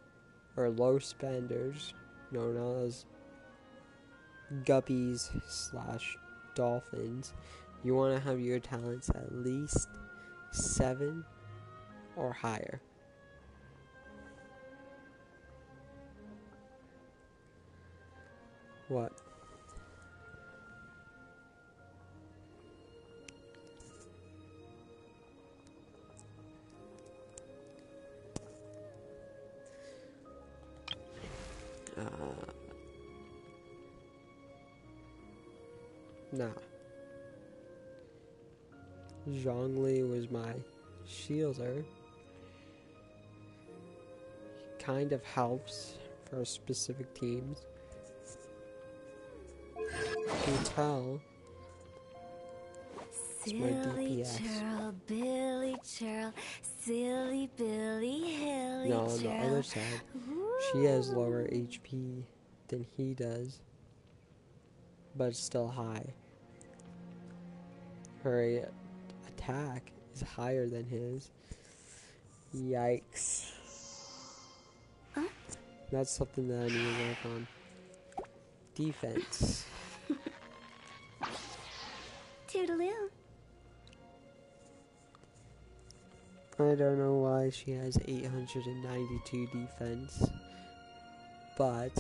or low spenders, known as guppies / dolphins, you want to have your talents at least 7 or higher. What? Nah. Zhongli was my shielder. He kind of helps for specific teams. You tell. Silly churl, Billy churl, silly Billy, hilly No, on the churl. other side, she has lower HP than he does, but still high. Her attack is higher than his. Yikes. Huh? That's something that I need to work on. Defense. Toodaloo. I don't know why she has 892 defense, but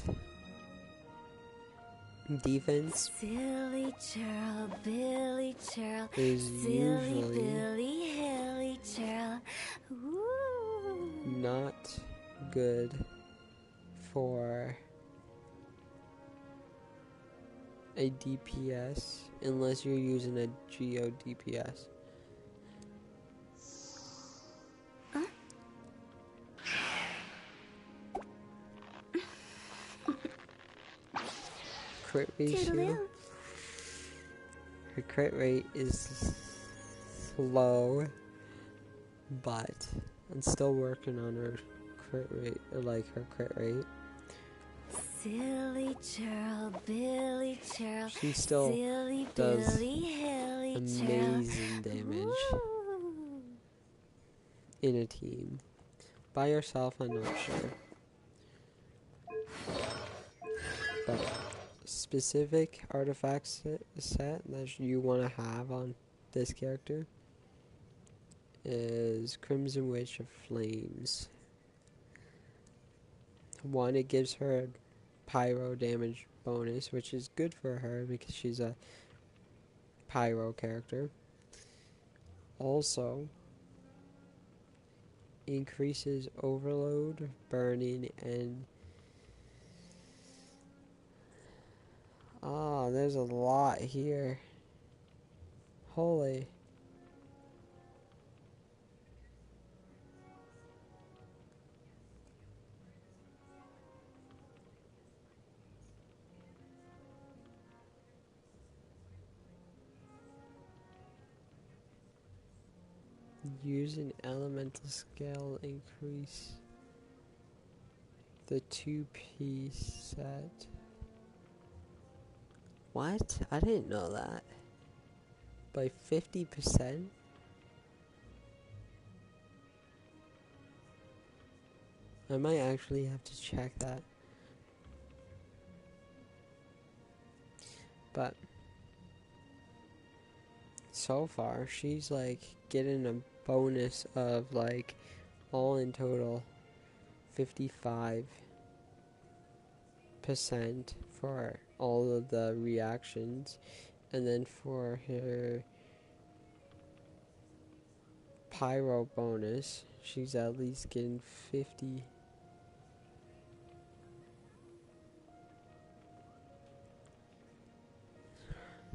defense Silly churl, Billy churl, is silly usually Billy, hilly churl. Ooh. not good for a DPS unless you're using a Geo DPS. Crit ratio. Toodaloo. Her crit rate is low, but I'm still working on her crit rate, or like her crit rate. Silly churl, Billy churl. She still Silly does Billy Hilly amazing damage Ooh. in a team. By yourself, I'm not sure. But specific artifact set that you want to have on this character is Crimson Witch of Flames. One, it gives her a pyro damage bonus, which is good for her because she's a pyro character. Also, increases overload, burning, and there's a lot here. Holy. Use an elemental scale increase the 2-piece set. What? I didn't know that. By 50%? I might actually have to check that. But so far, she's like getting a bonus of like all in total 55% for all of the reactions, and then for her pyro bonus, she's at least getting 50.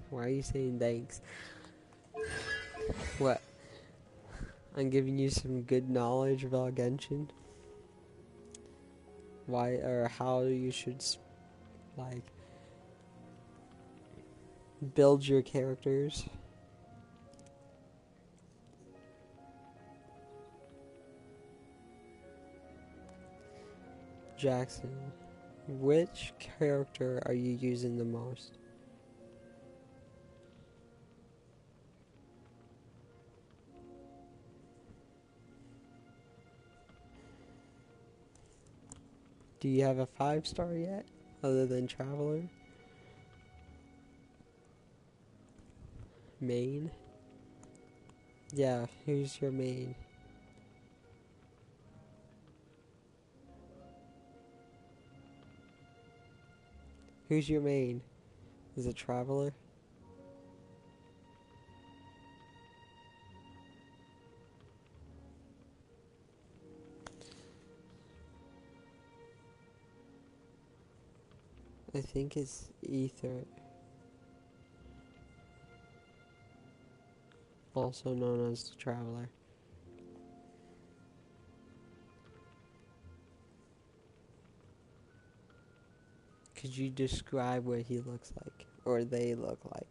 Why are you saying thanks? What? I'm giving you some good knowledge about Genshin. Why or how you should like build your characters. Jackson, which character are you using the most? Do you have a 5-star yet, other than Traveler? Main? Yeah, who's your main? Who's your main? Is it Traveler? I think it's Ether, also known as the Traveler. Could you describe what he looks like, or they look like?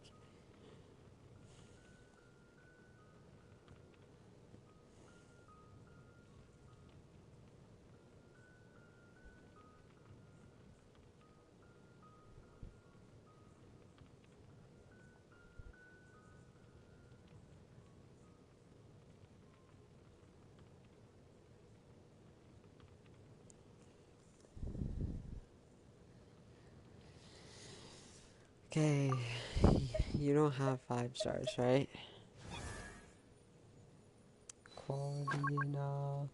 Okay, you don't have 5 stars, right? Quality and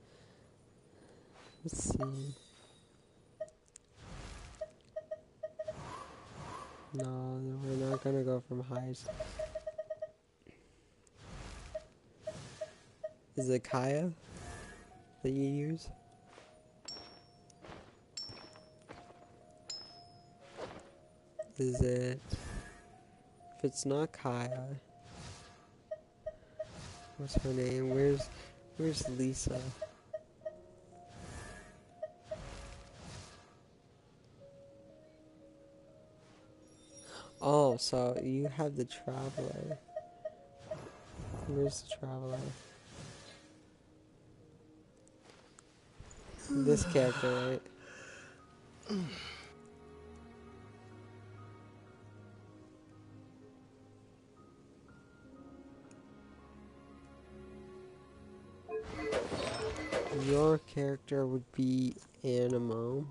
let's see. No, we're not gonna go from highest. Is it Kaya that you use? Is it it's not Kaya, what's her name? Where's Lisa? Oh, so you have the Traveler. Where's the Traveler? This character, right? Your character would be Animo.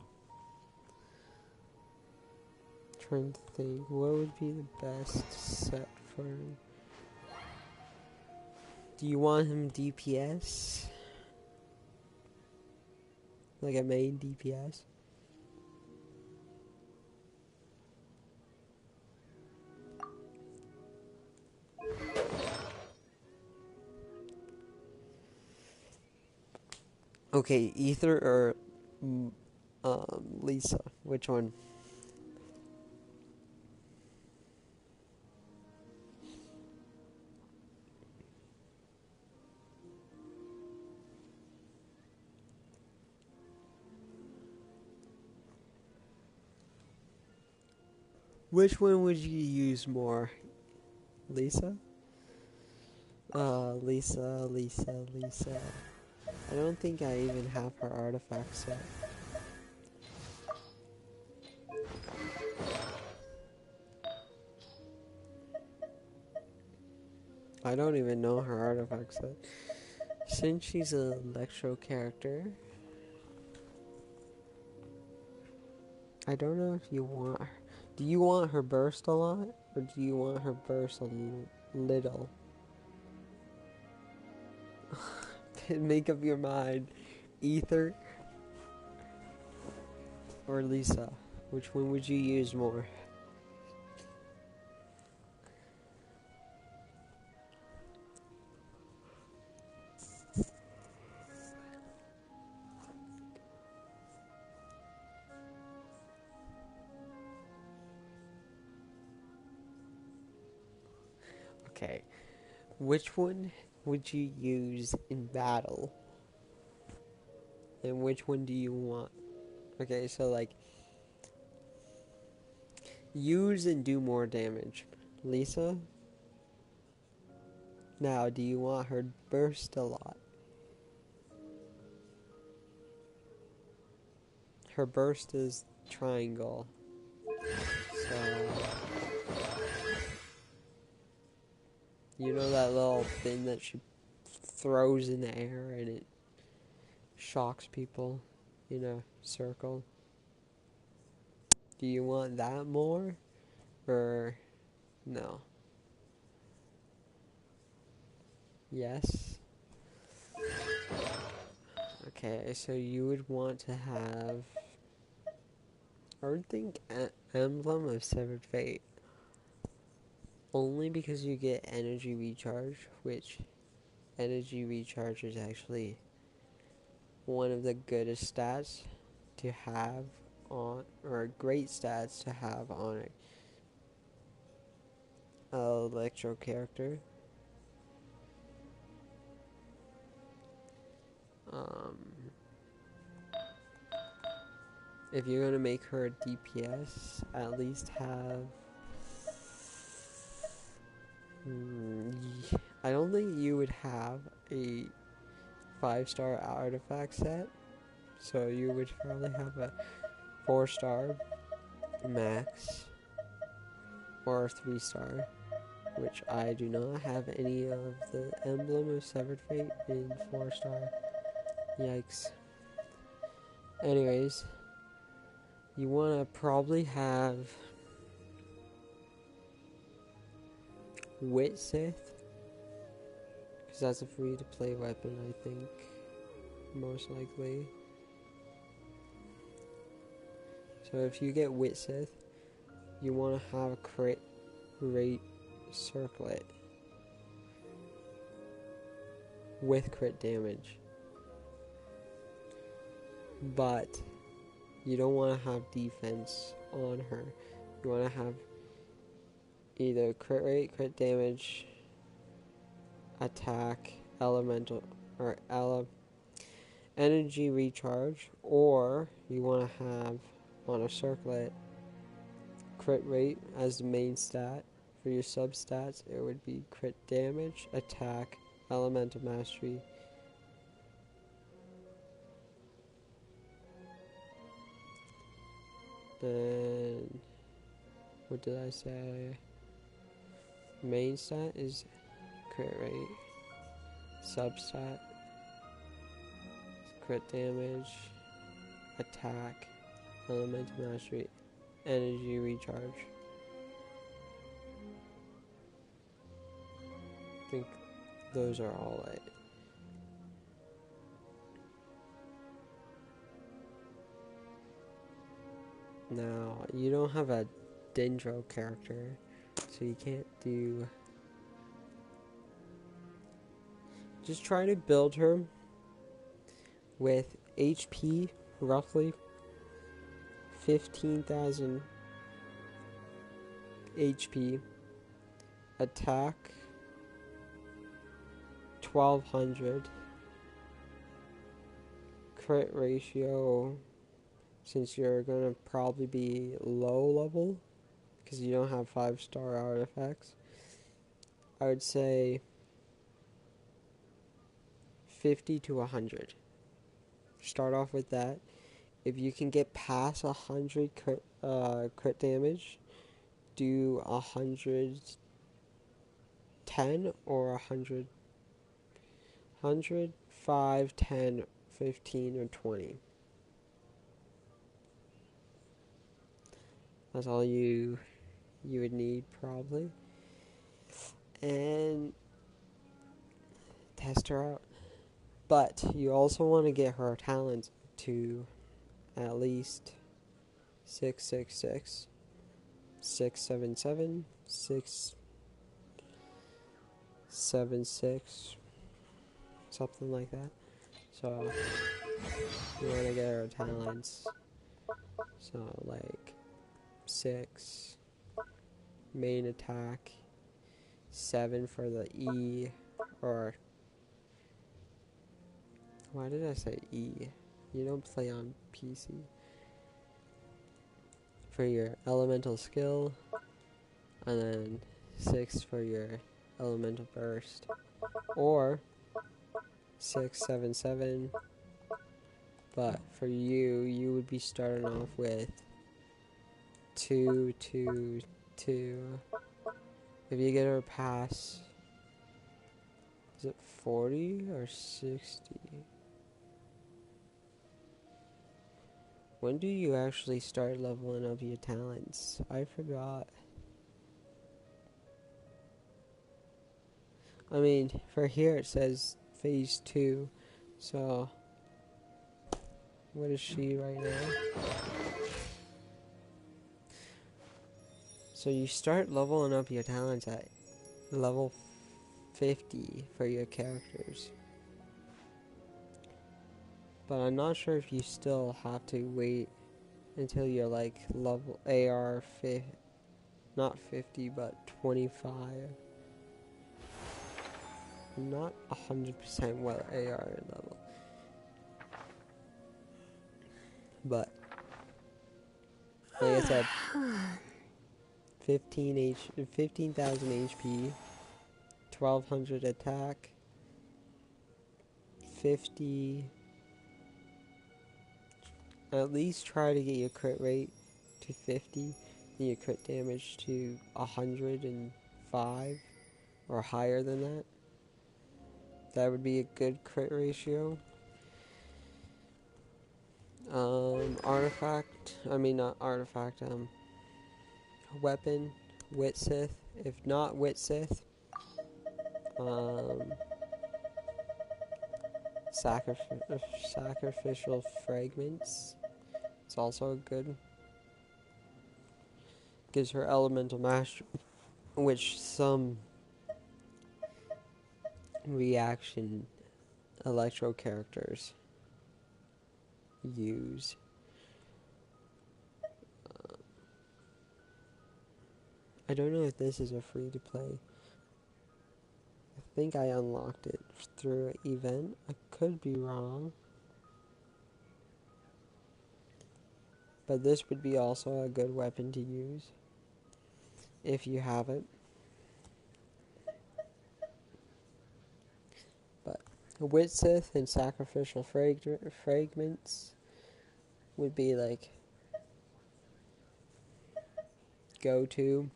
Trying to think, what would be the best set for him? Do you want him DPS? Like a main DPS? Okay, Ether or Lisa? Which one? Which one would you use more? Lisa? Lisa. I don't think I even have her artifact set. I don't even know her artifact set. Since she's an electro character, I don't know if you want her. Do you want her burst a lot? Or do you want her burst a little? Make up your mind. Ether or Lisa? Which one would you use more? Okay. Which one would you use in battle? And which one do you want? Okay, so like use and do more damage. Lisa? Now, do you want her burst a lot? Her burst is triangle. So you know that little thing that she throws in the air and it shocks people in a circle? Do you want that more? Or no? Yes? Okay, so you would want to have... I would think Emblem of Severed Fate. Only because you get energy recharge, which energy recharge is actually one of the goodest stats to have on, or great stats to have on a electro character. If you're gonna make her a DPS, at least have. I don't think you would have a 5-star artifact set, so you would probably have a 4-star max or 3-star, which I do not have any of the Emblem of Severed Fate in 4-star. Yikes. Anyways, you want to probably have Wit Sith, because that's a free to play weapon, I think, most likely. So if you get Wit Sith, you want to have a crit rate circlet with crit damage, but you don't want to have defense on her. You want to have either crit rate, crit damage, attack, elemental, or energy recharge, or you want to have on a circlet crit rate as the main stat. For your substats, it would be crit damage, attack, elemental mastery, and what did I say? Main stat is crit rate, substat crit damage, attack, elemental mastery, energy recharge. I think those are all it. Now, you don't have a Dendro character, so you can't do... Just try to build her with HP, roughly 15,000 HP, attack 1,200, crit ratio, since you're gonna probably be low level, because you don't have 5-star artifacts, I would say 50 to 100. Start off with that. If you can get past 100 crit damage, do 110 or 100, 100, 5, 10, 15, or 20. That's all you would need probably. And test her out. But you also want to get her talent to at least 666, 677, 676, something like that. So you want to get her talents. So like 6 main attack, 7 for the E, or why did I say E? You don't play on PC. For your elemental skill, and then 6 for your elemental burst, or 677. But for you would be starting off with 2, 2, 2. If you get her past, is it 40 or 60? When do you actually start leveling up your talents? I forgot. I mean, for here it says phase 2, so what is she right now? So you start leveling up your talents at level 50 for your characters. But I'm not sure if you still have to wait until you're like level AR not 50 but 25. I'm not 100% what AR level. But like I said, 15,000 HP, 1,200 attack, 50. At least try to get your crit rate to 50 and your crit damage to 105 or higher than that. That would be a good crit ratio. Weapon, Wit Sith. If not Wit Sith, sacrificial fragments. It's also good. Gives her elemental mastery, which some reaction electro characters use. I don't know if this is a free to play. I think I unlocked it through an event. I could be wrong. But this would be also a good weapon to use if you have it. But Whitsith and Sacrificial Fragments would be like go-to.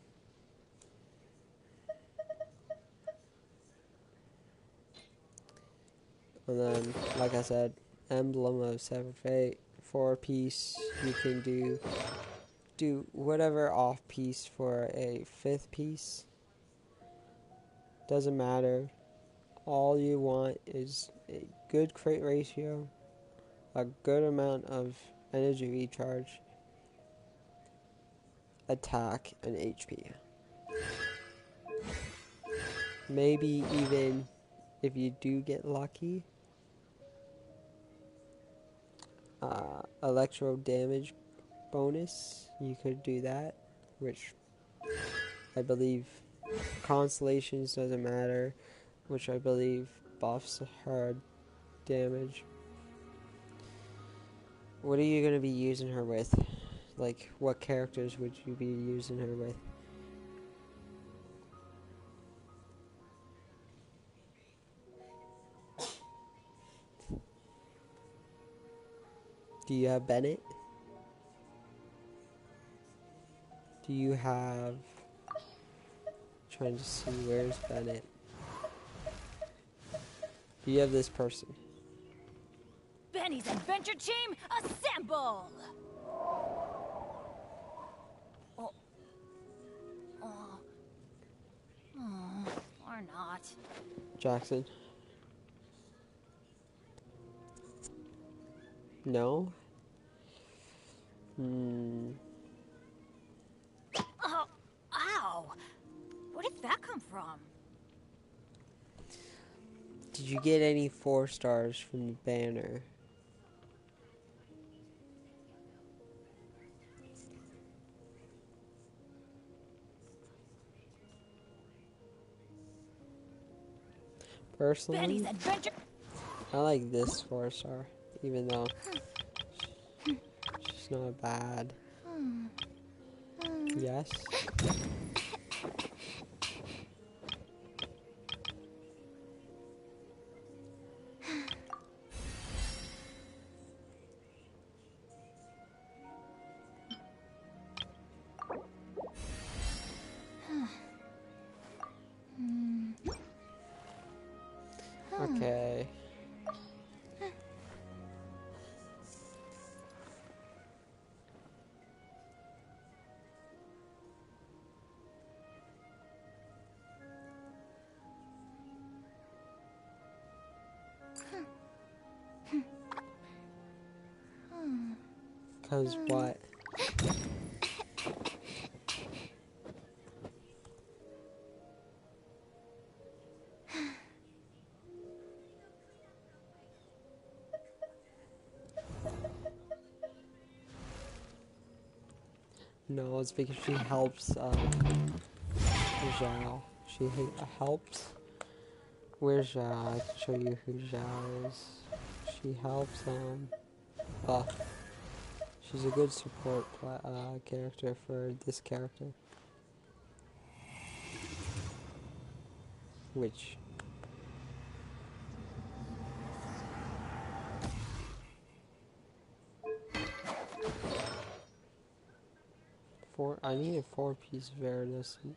And then, like I said, Emblem of 7 Fate, 4-piece. You can do whatever off-piece for a 5th piece. Doesn't matter. All you want is a good crit ratio, a good amount of energy recharge, attack, and HP. Maybe even if you do get lucky, electro damage bonus, you could do that, which I believe constellations doesn't matter, which I believe buffs her damage. What are you going to be using her with? Like, what characters would you be using her with? Do you have Bennett? Do you have... Trying to see, where's Bennett? Do you have this person? Benny's adventure team, assemble! Oh. Oh. Oh. Or not. Jackson? No? Oh. Ow! Where did that come from? Did you get any 4 stars from the banner? Personally, Benny's adventure. I like this 4-star, even though she's not bad. Yes? Okay. Cause what? No, it's because she helps, Zhao. She helps. Where's Zhao? I can show you who Zhao is. She helps, buff. She's a good support character for this character. Which... I need a 4-piece Veridescent.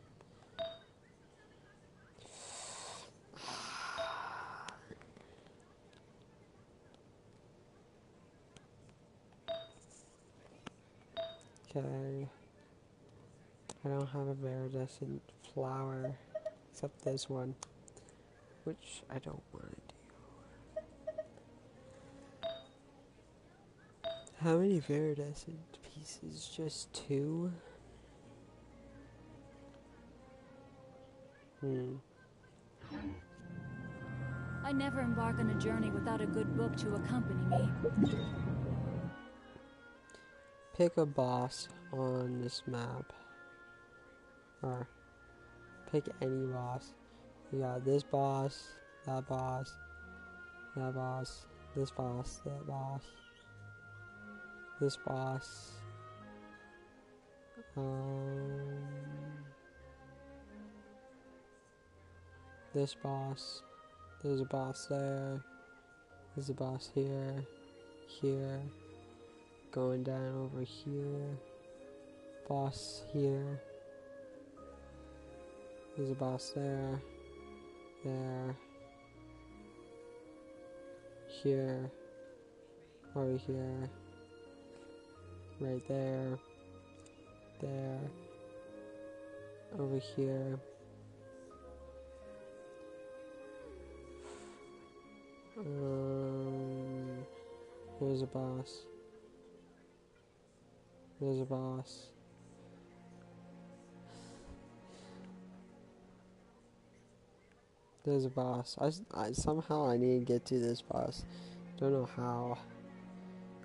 Okay. I don't have a Veridescent flower, except this one, which I don't want to do. How many Veridescent pieces? Just 2? I never embark on a journey without a good book to accompany me. Pick a boss on this map Or pick any boss. You got this boss, that boss, that boss, this boss, that boss, this boss. This boss. There's a boss there. There's a boss here. Here. Going down over here. Boss here. There's a boss there. There. Here. Over here. Right there. There. Over here. Here's a boss. There's a boss. There's a boss. Somehow I need to get to this boss. Don't know how.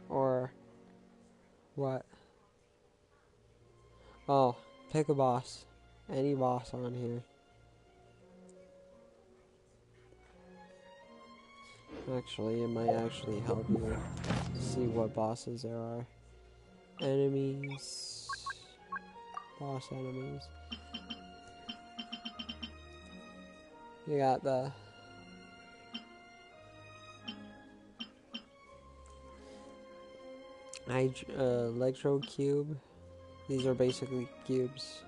Or what. Oh, pick a boss. Any boss on here. Actually, it might actually help you see what bosses there are. Enemies. Boss enemies. You got the Electro Cube. These are basically cubes.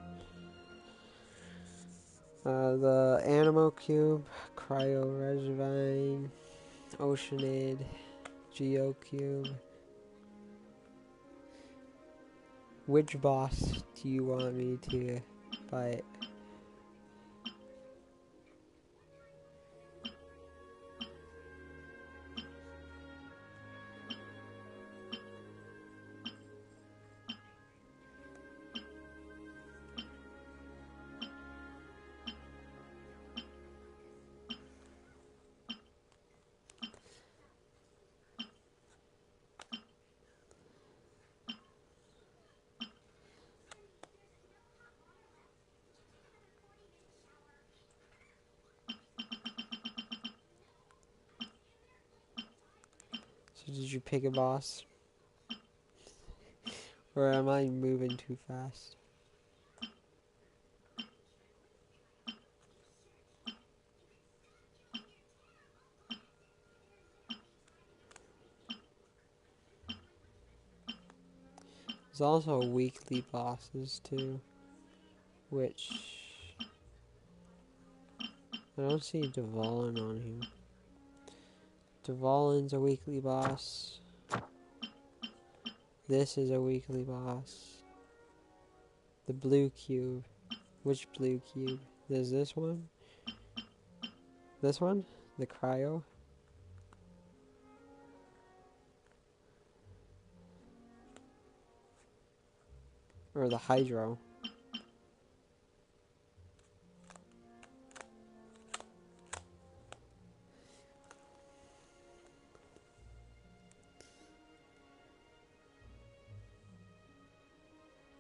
The Animo Cube, Cryo Regivine, Oceanid, Geo Cube. Which boss do you want me to fight? So did you pick a boss? Or am I moving too fast? There's also weekly bosses too, which I don't see Dvalin on here. Dvalin's a weekly boss. This is a weekly boss. The blue cube. Which blue cube? There's this one? This one? The cryo? Or the hydro?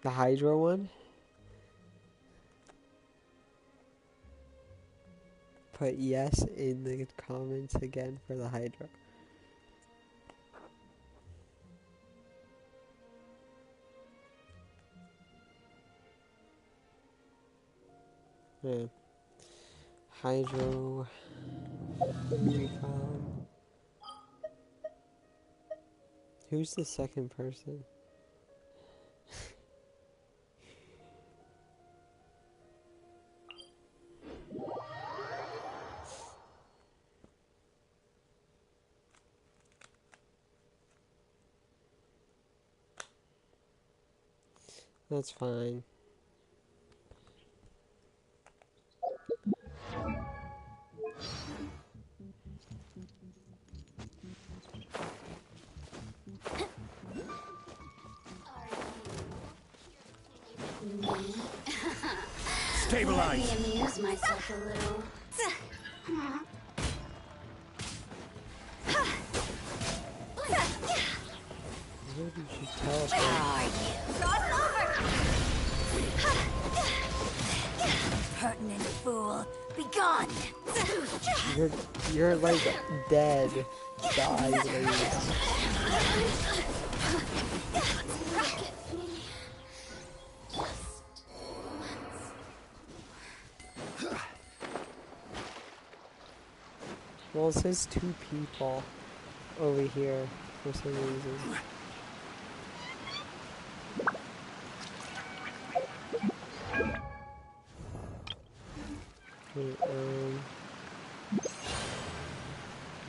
The hydro one? Put yes in the comments again for the hydro. Yeah. Hydro recon. Who's the second person? That's fine. Stabilize. Let me amuse myself a little. Where did you teleport? Where are you? Cross over! impertinent fool. Be gone! You're like dead. Die, please. Well, it says 2 people over here for some reason. Wait, I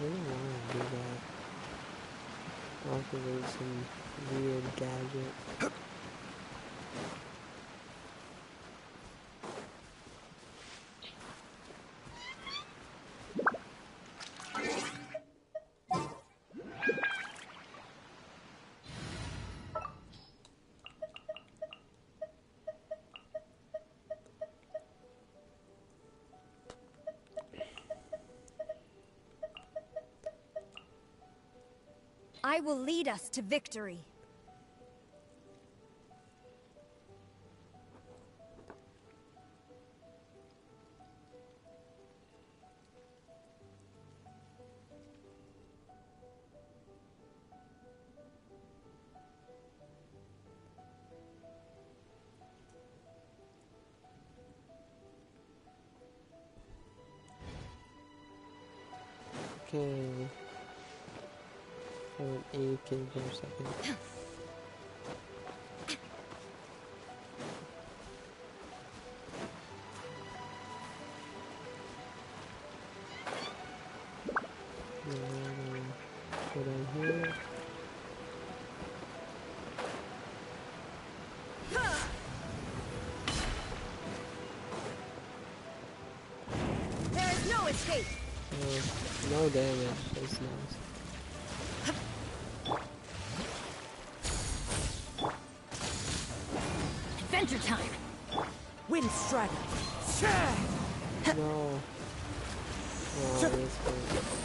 don't want to do that. I'll activate some weird gadget. I will lead us to victory. Okay. I went AFK for a second. Go down here. There is no escape. No damage. That's nice. Adventure time. Wind strike. No. Oh, that's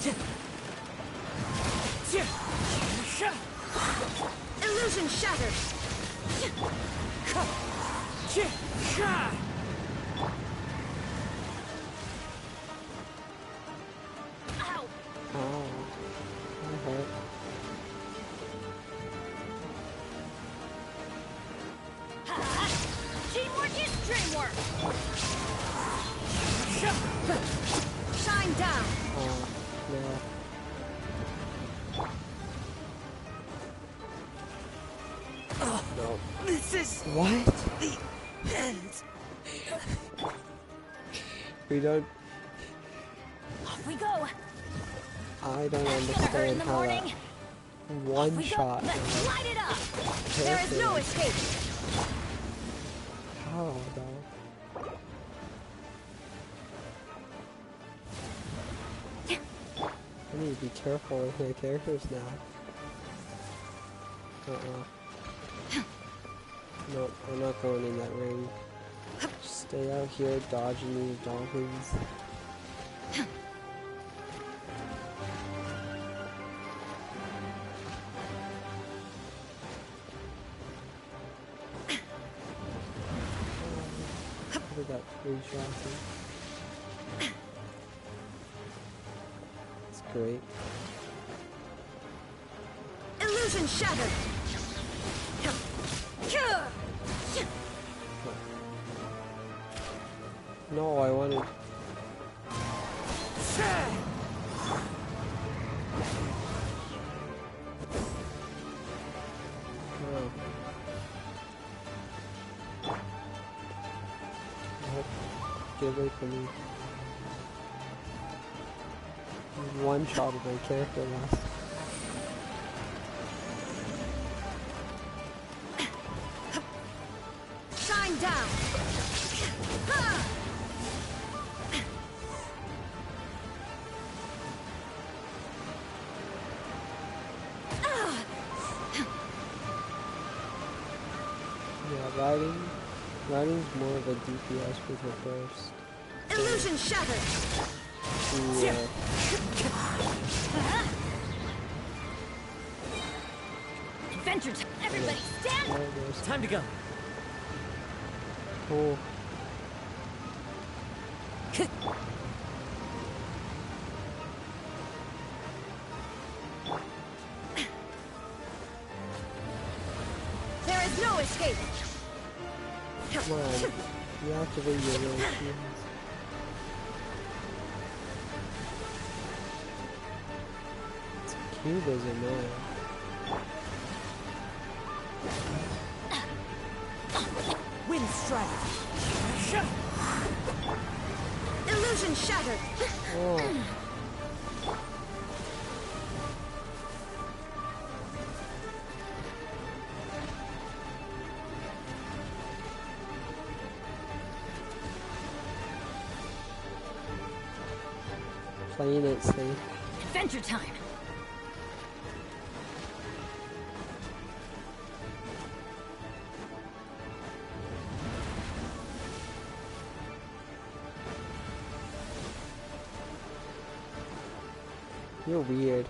good. Illusion shattered. Ow. Oh. That hurt. Teamwork is dreamwork. Shine down. Oh, no. No. This is What? the end. We don't. Off we go. I don't That's gonna hurt in understand the how morning. that one We go. shot. Let's light it up. There is no escape. How though? I need to be careful with my characters now. Nope, I'm not going in that ring. Stay out here dodging these dolphins. Look at that free shot. It's great. Illusion shattered. No, I wanted. No. Get away from me. One shot of my character left. Shine down. Ha! Yeah, riding's more of a DPS with her burst. Illusion shattered. Yeah. Adventure time. Everybody stand. There it goes. Time to go. Cool. There is no escape. Come on. You activate your little shields. This cube is annoying. Wind strike. Illusion shattered. Oh. Playing it safe. Adventure time. You're weird.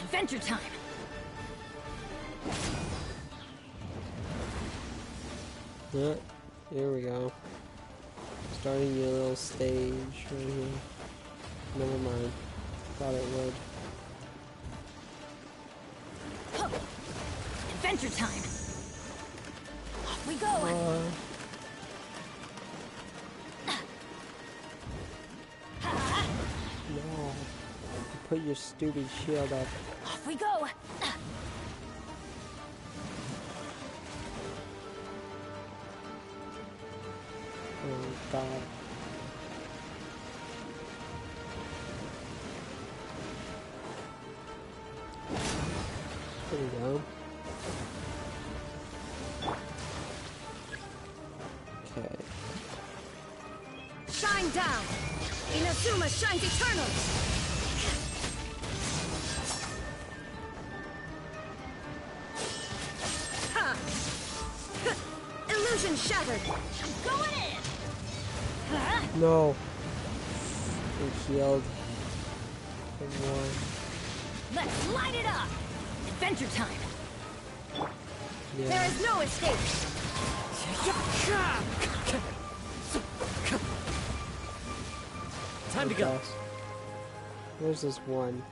Adventure time. Yeah, here we go. Starting your little stage right here. Never mind. Thought it would. Adventure time. Off we go. No. Put your stupid shield up. Off we go. Oh god. There we go. Okay. Shine down. Inazuma shines eternal. Ha! Illusion shattered. Going in. No. We healed. For one. Let's light it up. Adventure time. Yeah. There is no escape. Time to go. Yes. Where's this one?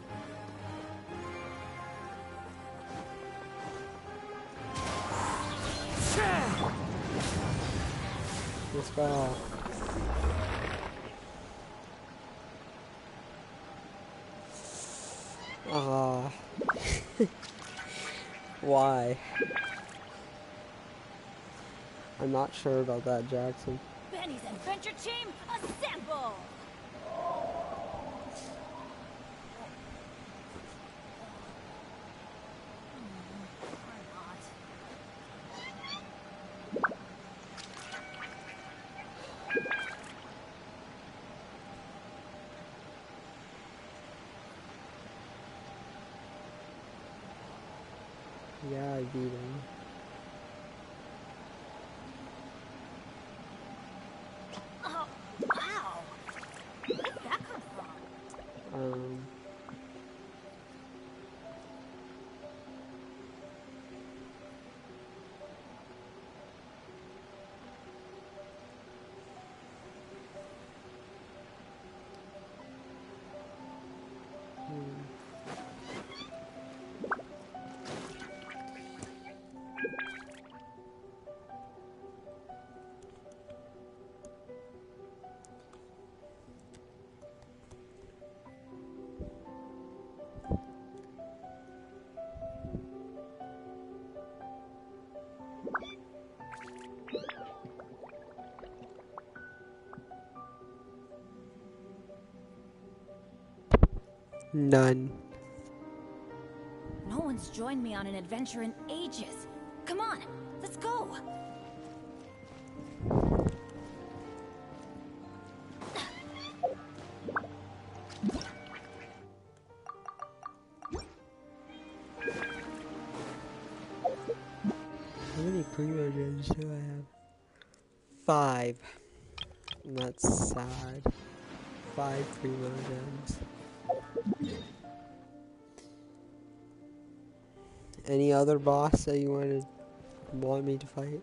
Let's go. Ah. Why? I'm not sure about that, Jackson. Benny's adventure team, assemble! Yeah, I beat him. Oh, wow! Where did that come from? None. No one's joined me on an adventure in ages. Come on, let's go! How many pre-gems do I have? 5. And that's sad. 5 pre-gems. Any other boss that you want me to fight?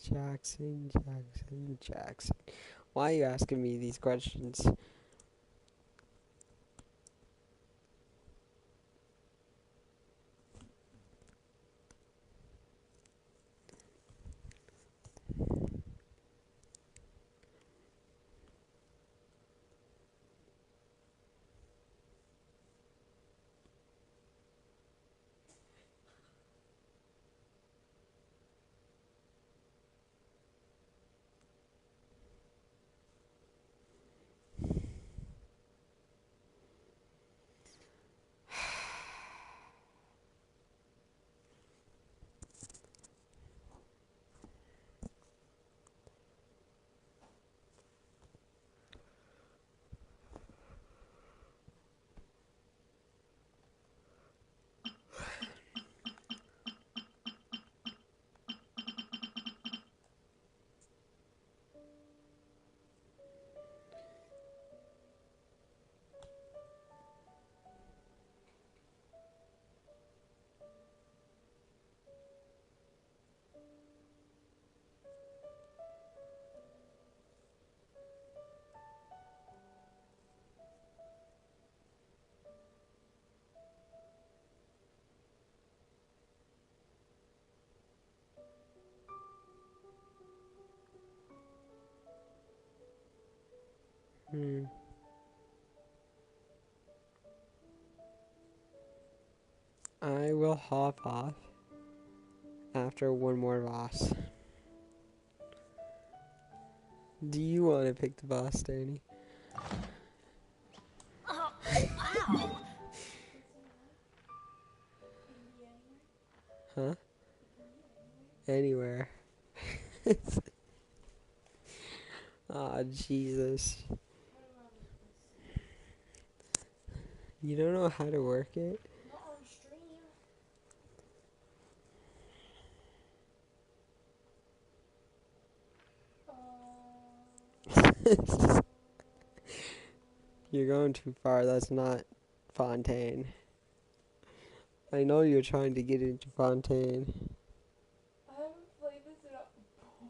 Jackson, Jackson, Jackson. Why are you asking me these questions? I will hop off after one more boss. Do you want to pick the boss, Danny? Oh, ow! Huh? Anywhere. Ah, Jesus. You don't know how to work it? Not on stream. You're going too far. That's not Fontaine. I know you're trying to get into Fontaine. I haven't played this in a.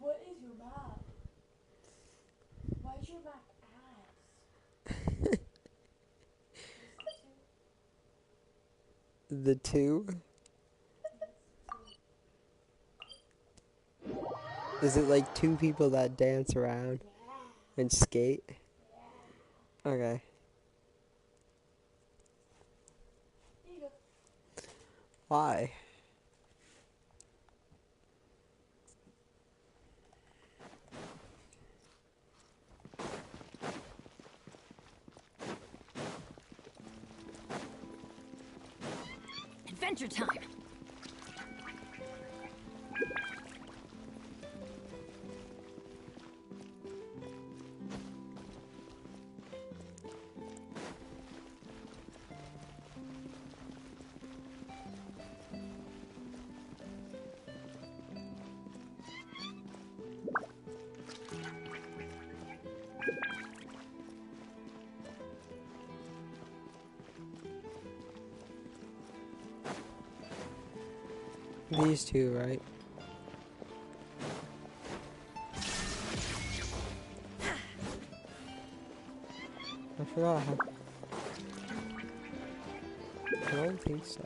What is your map? Why is your map ass? The two? Is it like two people that dance around and skate? Okay. Here you go. Why? Adventure time! These two, right? I forgot how. I don't think so.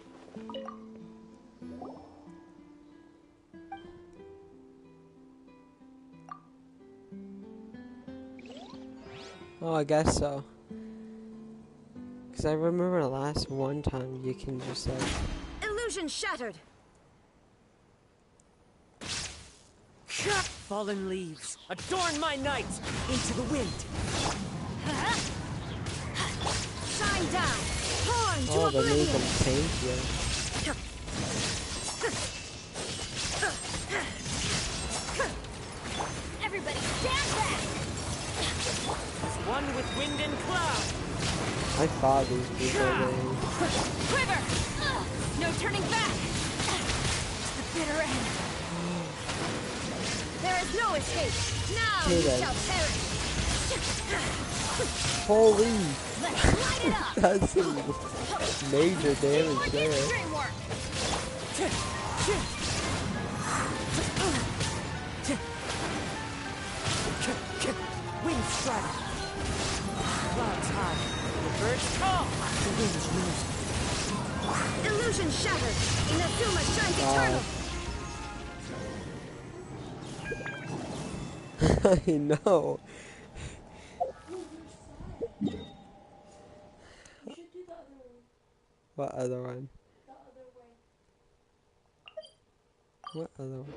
Oh, I guess so. Because I remember the last one time you can just like... Illusion shattered. Fallen leaves, adorn my night into the wind. Shine down. Torn to Oh, they made oblivion. them tankier. Everybody stand back! As one with wind and cloud. I fought these people, man. Quiver! No turning back! To the bitter end. There is no escape. Now Okay, you then. shall perish. Holy! Let's light it up! That's some major damage More there. extreme work! First call. Illusion shattered. Inazuma shines eternal. I know. You should do the other one. What other one? The other way. What other one?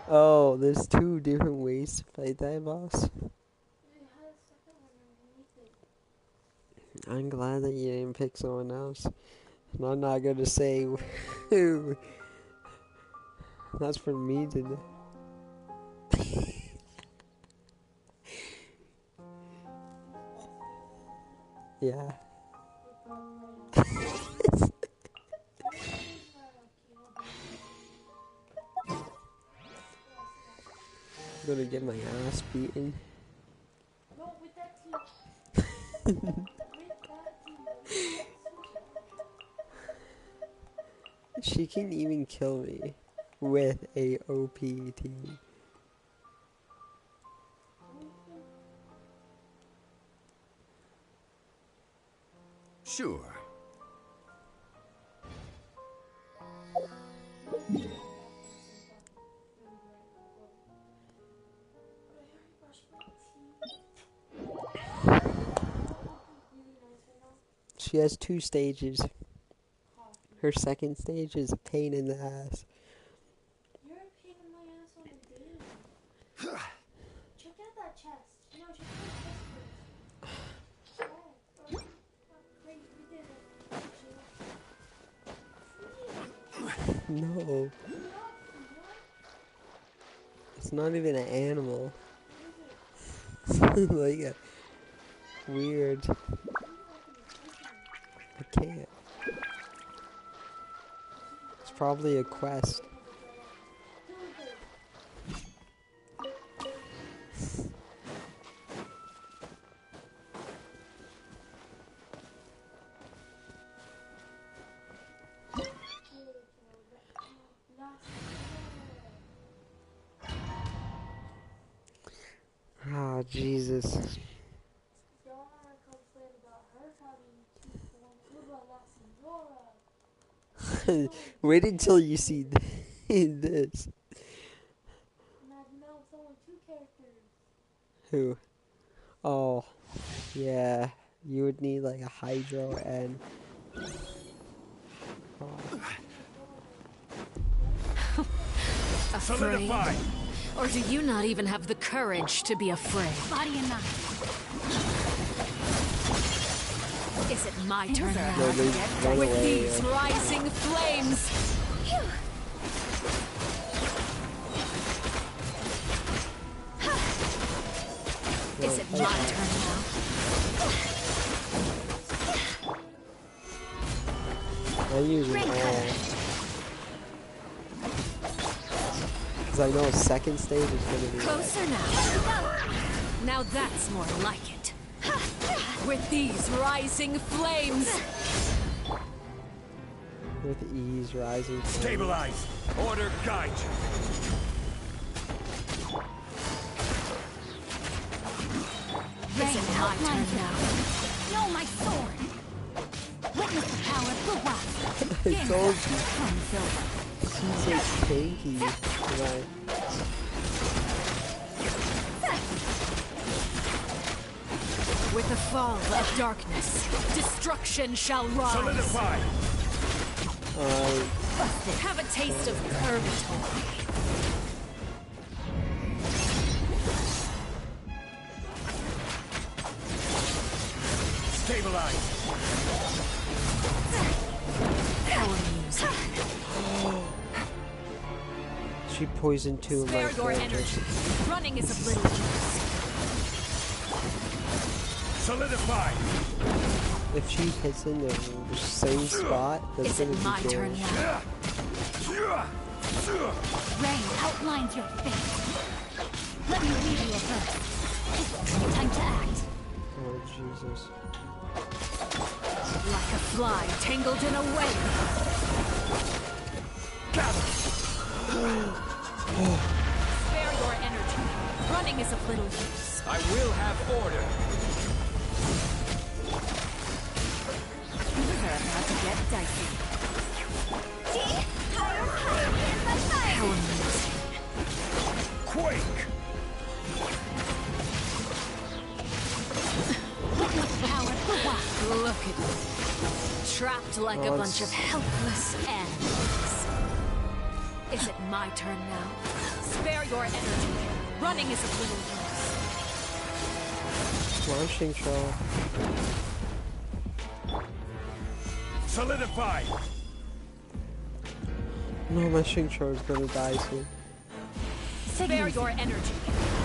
Oh, there's two different ways to fight that boss. It has a second one underneath it. I'm glad that you didn't pick someone else. And I'm not gonna say who. That's for me to do. Yeah. I'm gonna get my ass beaten. No, with that team. With that team. She can even kill me with a OP team. Sure. She has 2 stages. Her second stage is a pain in the ass. You're a pain in my ass on a date. Check out that chest. No, check out that chest first. Yeah. Great, we did it. No. It's not even an animal. It's like a weird. I can't. It's probably a quest. Oh, Jesus. Don't wanna complain about her having 2 forms. What about La Senora? Wait until you see this. Imagine now it's only 2 characters. Who? Oh, yeah. You would need like a hydro and. Afraid? Solidify. Or do you not even have the courage to be afraid? Body and mind. Is it my turn now? No, they run With away. these rising flames! Is it my turn now? I'm using all. Because I know second stage is going to be like, Closer now. Now that's more like it. With these rising flames! with ease rising. Stabilize. Order guide you. Is it my turn now? Know my sword. Witness the power of the wild. I told you, Comes over. she's like tanky. Right. With the fall of darkness, destruction shall rise. Solidify. Have a taste of purgatory. Stabilize. Power music. She poisoned 2 of my Spare your characters. energy. Running is of little use. Solidify. If she hits in the same spot, that's Is going it to my be turn good. now? Rain outlines your fate. Let me read you a verse. Time to act. Oh, Jesus. Like a fly tangled in a web. Spare your energy. Running is of little use. I will have order. Things are about to get dicey. See? Higher, higher in the fire. How amazing. Quake! Witness power. Look at you. Trapped like a bunch of helpless animals. Is it my turn now? Spare your energy. Running is of little use. Launching shot. Solidify! No, my Shingcho is gonna die soon. Spare your energy.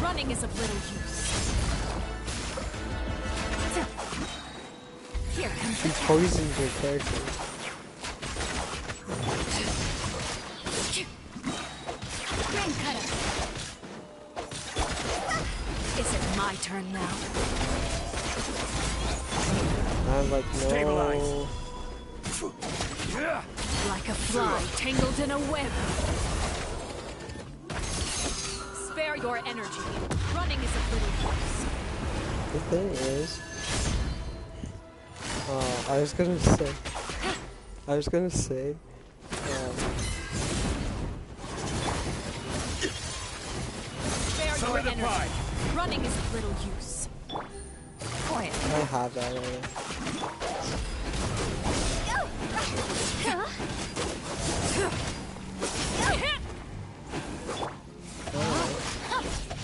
Running is of little use. Here comes She the poisons your character. Rain cutter. Is it my turn now? I'm like, no. Stabilize. Like a fly tangled in a web. Spare your energy. Running is of little use. The thing is, I was gonna say, Spare your energy. Solidify! Running is of little use. Quiet. I have that already.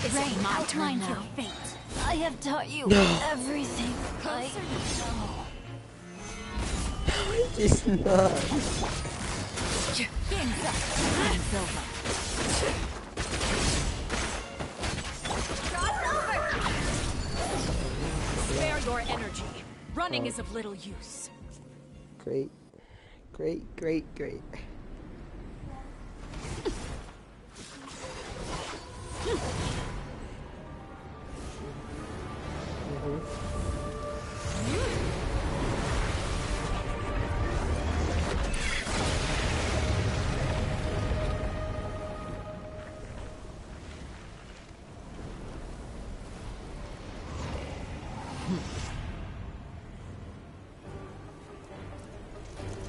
Is Rain it my turn outlines your now? fate. I have taught you everything I know. It's not. Hands up. I'm Silva. Spare your energy. Running is of little use. Great. Great, great, great.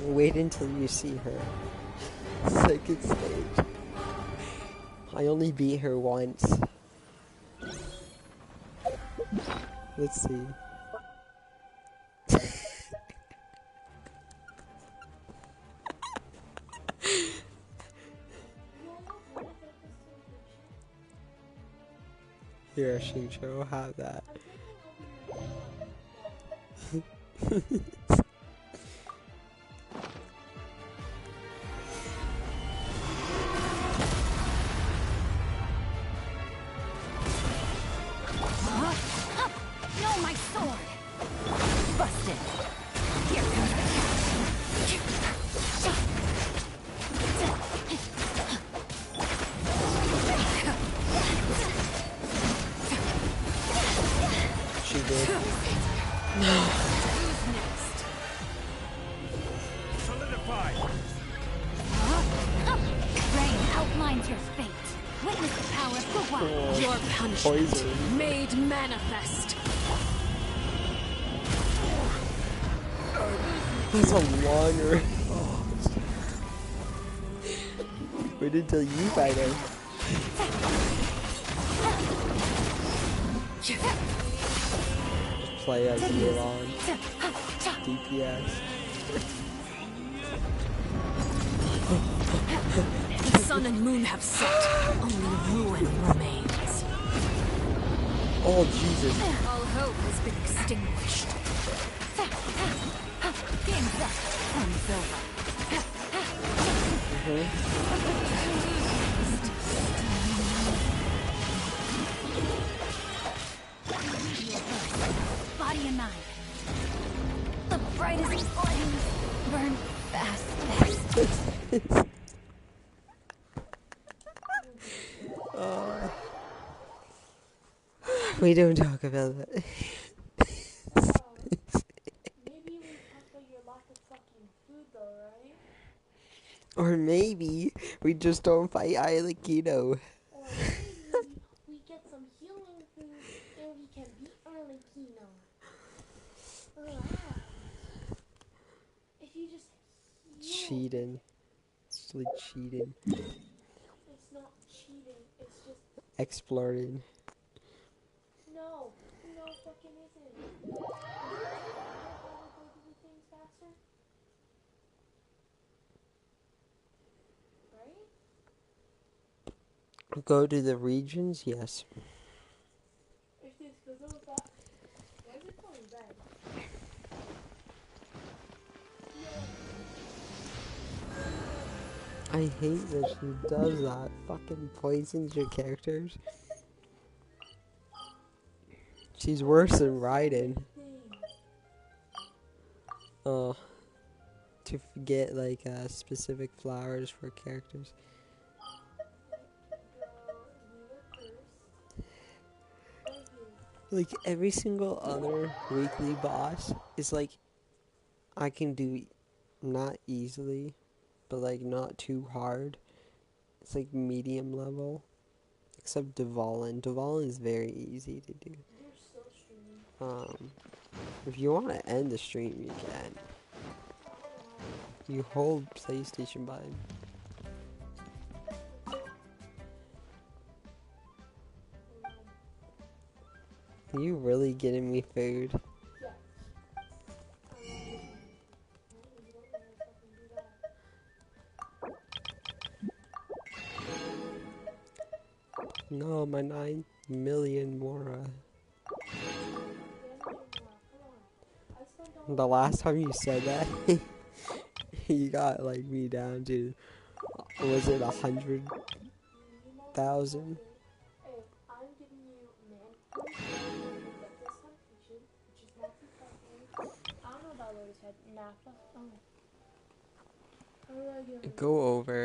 Wait until you see her. Second stage. I only beat her once. Let's see. Here, Shincho, have that. No, my sword! Busted! Here comes the She did. Who's next? Solidify! Rain outlines your fate. Witness the power of the wild. Your punishment Poison. made manifest. That's a longer. Wait until you fight her. Just play as you go on. DPS. The sun and moon have set. Only ruin remains. Oh Jesus. All hope has been extinguished. Game's up. Sun's over. Body and mind. The brightest flames burn fast. We don't talk about that. Maybe we talk about your lack of fucking food though, right? Or maybe we just don't fight Arlecchino. Or maybe we get some healing food and we can beat Arlecchino. cheating. It's like cheating. It's not cheating. It's just Exploring. no, no fucking isn't. How to go to the things faster, right? Go to the regions? Yes. If this goes over that, why is it going red? I hate that she does that. Fucking poisons your characters. She's worse than Raiden. Oh. To get like specific flowers for characters. Like every single other weekly boss is like I can do not easily, but like not too hard. It's like medium level. Except Dvalin. Dvalin is very easy to do. You're still streaming. If you want to end the stream, you can. You hold PlayStation button. Are you really getting me food? Yes. No, my 9 million more. The last time you said that, you got like me down to, was it 100,000? Hey, I'm giving you man fruit, get this temptation, which is Matthew Caffeine. I don't know about Lotus Head. Nappa. Oh. How do I get rid of Go over.